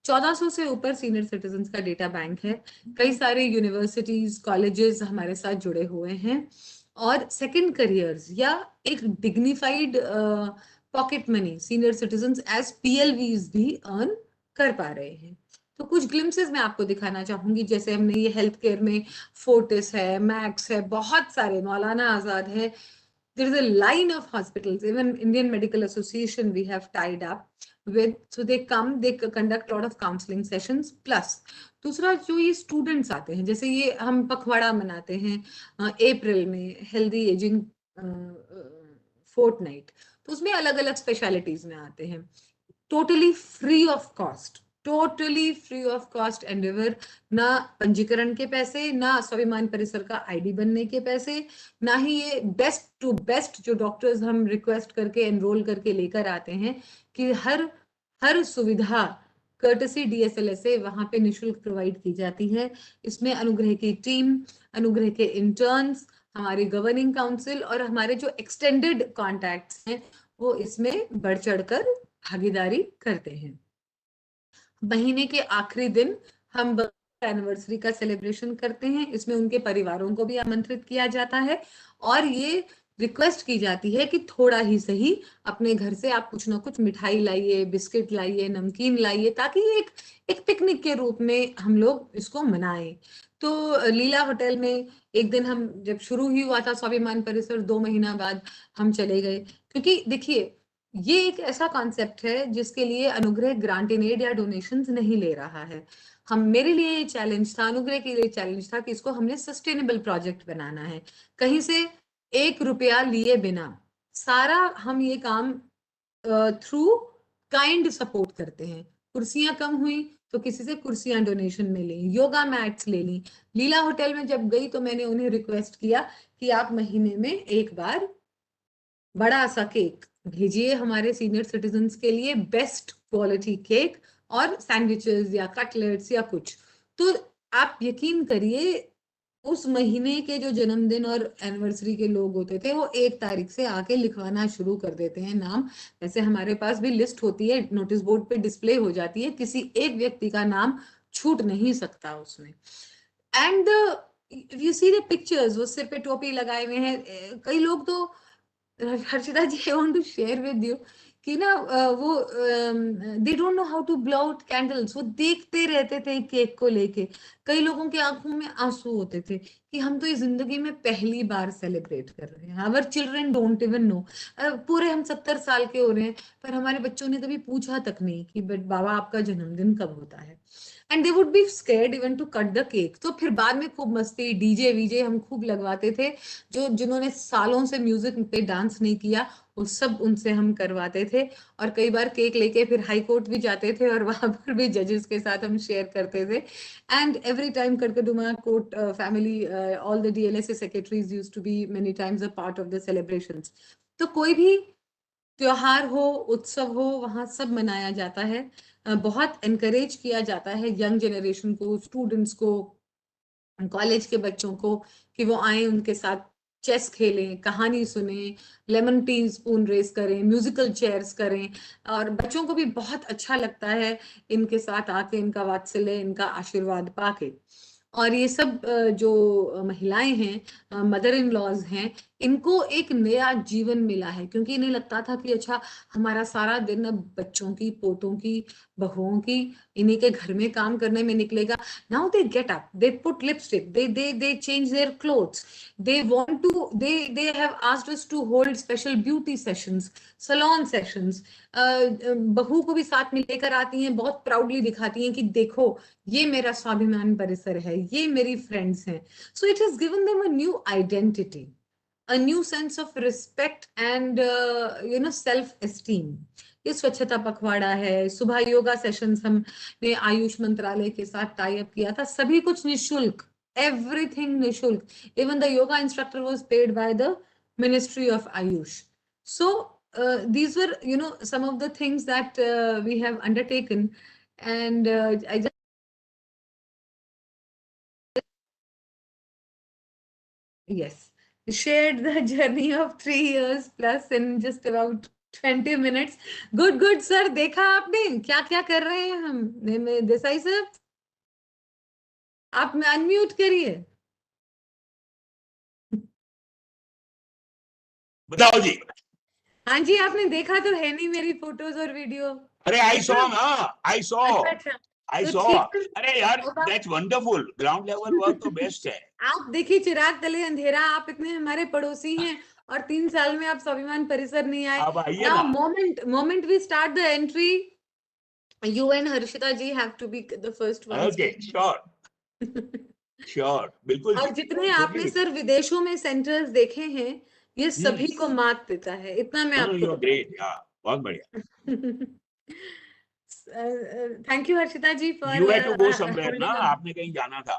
1400 से ऊपर सीनियर सिटीजन्स का डेटा बैंक है। कई सारे यूनिवर्सिटीज, कॉलेजेस हमारे साथ जुड़े हुए हैं, और सेकंड करियर्स या एक dignified pocket money senior citizens as PLVs भी अर्न कर पा रहे हैं। तो कुछ ग्लिम्सेस मैं आपको दिखाना चाहूंगी। जैसे हमने ये हेल्थ केयर में फोर्टिस है, मैक्स है, बहुत सारे, मौलाना आजाद है, there is a line of hospitals, even Indian Medical Association we have tied up with, so they come, they conduct a lot of counseling sessions. Plus दूसरा, जो ये स्टूडेंट्स आते हैं, जैसे ये हम पखवाड़ा मनाते हैं अप्रैल में, हेल्दी एजिंग फोर्टनाइट, तो उसमें अलग अलग स्पेशलिटीज में आते हैं, totally free of cost, totally free of cost Endeavour, ना पंजीकरण के पैसे, ना स्वाभिमान परिसर का आईडी बनने के पैसे, ना ही ये बेस्ट टू बेस्ट जो डॉक्टर्स हम रिक्वेस्ट करके एनरोल करके लेकर आते हैं कि हर सुविधा कर्टसी डीएसएलएसए वहां पे निशुल्क प्रोवाइड की जाती है। इसमें अनुग्रह की टीम, अनुग्रह के इंटर्न्स, हमारी गवर्निंग काउंसिल और हमारे जो एक्सटेंडेड कॉन्टैक्ट्स हैं वो इसमें बढ़ चढ़कर भागीदारी करते हैं। महीने के आखिरी दिन हम एनिवर्सरी का सेलिब्रेशन करते हैं। इसमें उनके परिवारों को भी आमंत्रित किया जाता है और ये रिक्वेस्ट की जाती है कि थोड़ा ही सही अपने घर से आप कुछ ना कुछ मिठाई लाइए, बिस्किट लाइए, नमकीन लाइए, ताकि एक पिकनिक के रूप में हम लोग इसको मनाएं। तो लीला होटल में एक दिन हम जब शुरू ही हुआ था स्वाभिमान परिसर, 2 महीना बाद हम चले गए, क्योंकि देखिए ये एक ऐसा कॉन्सेप्ट है जिसके लिए अनुग्रह ग्रांट इन एड या डोनेशंस नहीं ले रहा है। मेरे लिए ये चैलेंज था, अनुग्रह के लिए चैलेंज था कि इसको हमने सस्टेनेबल प्रोजेक्ट बनाना है, कहीं से 1 रुपया लिए बिना। सारा हम ये काम थ्रू काइंड सपोर्ट करते हैं। कुर्सियां कम हुई तो किसी से कुर्सियां डोनेशन में ली, योगा मैट्स ले ली। लीला होटल में जब गई तो मैंने उन्हें रिक्वेस्ट किया कि आप महीने में एक बार बड़ा सा केक भेजिए हमारे सीनियर सिटीजन्स के लिए, बेस्ट क्वालिटी केक और सैंडविचेस या कटलेट्स या कुछ। तो आप यकीन करिए उस महीने के जो जन्मदिन और एनिवर्सरी के लोग होते थे वो 1 तारीख से आके लिखवाना शुरू कर देते हैं नाम। वैसे हमारे पास भी लिस्ट होती है, नोटिस बोर्ड पे डिस्प्ले हो जाती है, किसी एक व्यक्ति का नाम छूट नहीं सकता उसमें। And you see the pictures, वो सिर पे टोपी लगाए हुए हैं। कई लोग तो, Harshita ji, I want to share with you कि ना वो they don't know how to blow out candles, वो देखते रहते थे केक को लेके। कई लोगों की आंखों में आंसू होते थे कि हम तो इस जिंदगी में पहली बार सेलिब्रेट कर रहे हैं, our children don't even know. पूरे हम 70 साल के हो रहे हैं पर हमारे बच्चों ने कभी पूछा तक नहीं कि बट बाबा आपका जन्मदिन कब होता है। And they would be scared even to cut the cake. तो फिर बाद में खूब मस्ती, डीजे वीजे हम खूब लगवाते थे। जिन्होंने सालों से म्यूजिक पे डांस नहीं किया वो सब उनसे हम करवाते थे, और कई बार केक लेके फिर हाई कोर्ट भी जाते थे और वहां पर भी जजेस के साथ हम शेयर करते थे। And every time Karkardooma court family, all the DLSA secretaries used to be many times a part of the celebrations. तो कोई भी त्योहार हो, उत्सव हो, वहां सब मनाया जाता है। बहुत एनकरेज किया जाता है यंग जनरेशन को, स्टूडेंट्स को, कॉलेज के बच्चों को कि वो आए, उनके साथ चेस खेलें, कहानी सुने, लेमन टी स्पून रेस करें, म्यूजिकल चेयर्स करें। और बच्चों को भी बहुत अच्छा लगता है इनके साथ आके, इनका वात्सल्य, इनका आशीर्वाद पाके। और ये सब जो महिलाएं हैं, मदर इन लॉज हैं, इनको एक नया जीवन मिला है, क्योंकि इन्हें लगता था कि अच्छा हमारा सारा दिन अब बच्चों की, पोतों की, बहुओं की, इन्हीं के घर में काम करने में निकलेगा। Now they get up, they put lipstick, they change their clothes, they have asked us to hold special beauty sessions, salon sessions. बहू को भी साथ में लेकर आती हैं, बहुत प्राउडली दिखाती हैं कि देखो ये मेरा स्वाभिमान परिसर है, ये मेरी फ्रेंड्स हैं। So it has given them a new identity, a new sense of respect and self-esteem. ये स्वच्छता पखवाड़ा है, सुबह योगा सेशंस हमने आयुष मंत्रालय के साथ टाई अप किया था, सभी कुछ निशुल्क, एवरीथिंग निशुल्क। Even the yoga instructor was paid by the ministry of Ayush. So these were some of the things that we have undertaken, and I just yes, shared the journey of 3 years plus in just about 20 minutes. Good, good, sir. देखा आपने क्या क्या कर रहे हैं हम? Desai sir, आप unmute करिए. बताओ जी. हाँ जी, आपने देखा तो है नहीं मेरी फोटोज और वीडियो. अरे आई सॉ ना, आई सॉ, अच्छा, आई तो सॉ. ठीक है. अरे यार, होगा. That's wonderful. Ground level work तो बेस्ट है. आप देखिए, चिराग तले अंधेरा, आप इतने हमारे पड़ोसी हैं और 3 साल में आप स्वाभिमान परिसर नहीं आए. आप आइए Now, ना. moment we start the entry, you and Harshita ji have to be the first ones. Okay, sure sure, बिल्कुल और जी. जितने आपने सर विदेशों में सेंटर्स देखे हैं, ये सभी को मात देता है, इतना मैं आपको. You are great. बहुत बढ़िया. Thank you Harshita ji for. You had to go somewhere ना, आपने कहीं जाना था.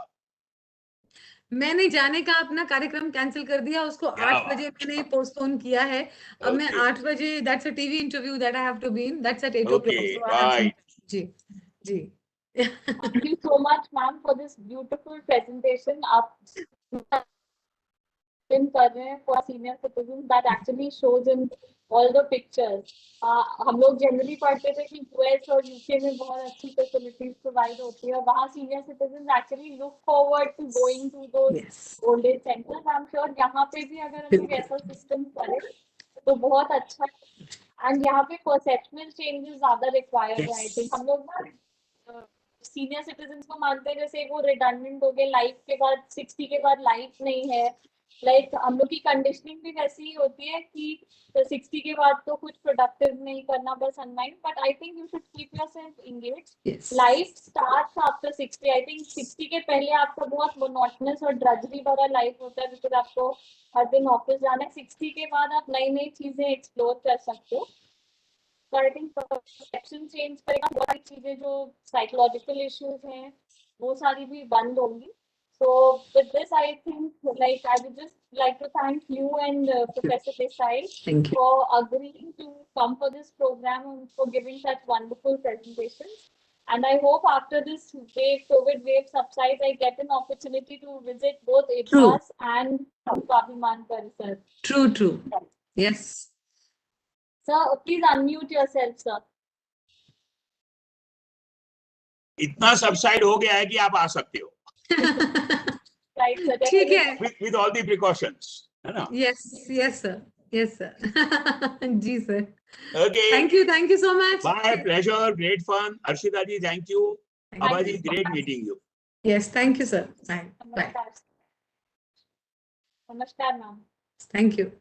मैंने जाने का अपना कार्यक्रम कैंसिल कर दिया, उसको 8 बजे मैंने पोस्टपोन किया है. अब मैं 8 बजे, that's a TV interview that I have to be in, that's at 8 o'clock. Okay, So I have right. जी जी. Thank you so much, ma'am, for this beautiful presentation. आप कर रहे हैं for senior citizens that actually shows in all the pictures. हम लोग generally पढ़ते थे कि यूएस और यूके में बहुत अच्छी फैसिलिटीज प्रोवाइड होती है, वहाँ senior citizen actually look forward to going to those Yes. Old age centres. I am sure यहाँ पे भी अगर हम लोग ऐसा सिस्टम करें तो बहुत अच्छा है. एंड यहाँ पे परसेप्शनल चेंजेस ज्यादा रिक्वायर्ड है. आई थिंक हम लोग ना सीनियर सिटीजन्स को मानते हैं जैसे वो रिडंडेंट हो गए, लाइफ के बाद 60 के बाद लाइफ नहीं है. लाइक हम लोग की कंडीशनिंग भी वैसी ही होती है कि 60 के बाद तो कुछ प्रोडक्टिव नहीं करना, बस unwind. But I think you should keep yourself engaged. Yes. Life starts after 60. I think 60 के पहले आपका बहुत मोनोटोनस और ड्रजरी भरा लाइफ होता है बिकॉज आपको हर दिन ऑफिस जाना है. 60 के बाद आप नई नई चीजें एक्सप्लोर कर सकते हो. So I think perception change करेगा, बहुत सारी चीजें जो साइकोलॉजिकल इश्यूज हैं वो सारी भी बंद होंगी. So with this, I think like I would just like to thank you and Professor Desai Thank you. for agreeing to come for this program and for giving such wonderful presentations. And I hope after this COVID wave subsides, I get an opportunity to visit both IPAS and Swabhiman Parisar. True, true. Yes. Sir, please unmute yourself, sir. इतना subside हो गया है कि आप आ सकते हो. Right, sir. ठीक है. With all the precautions, है ना? Yes, yes sir. Yes sir. Ji sir. Okay. Thank you so much. Bye, pleasure, great fun. Arshita ji, thank you. Thank Abha you ji, so great much. meeting you. Yes, thank you sir. Bye. Bye. Namaskar. Namaskar, ma'am. Thank you.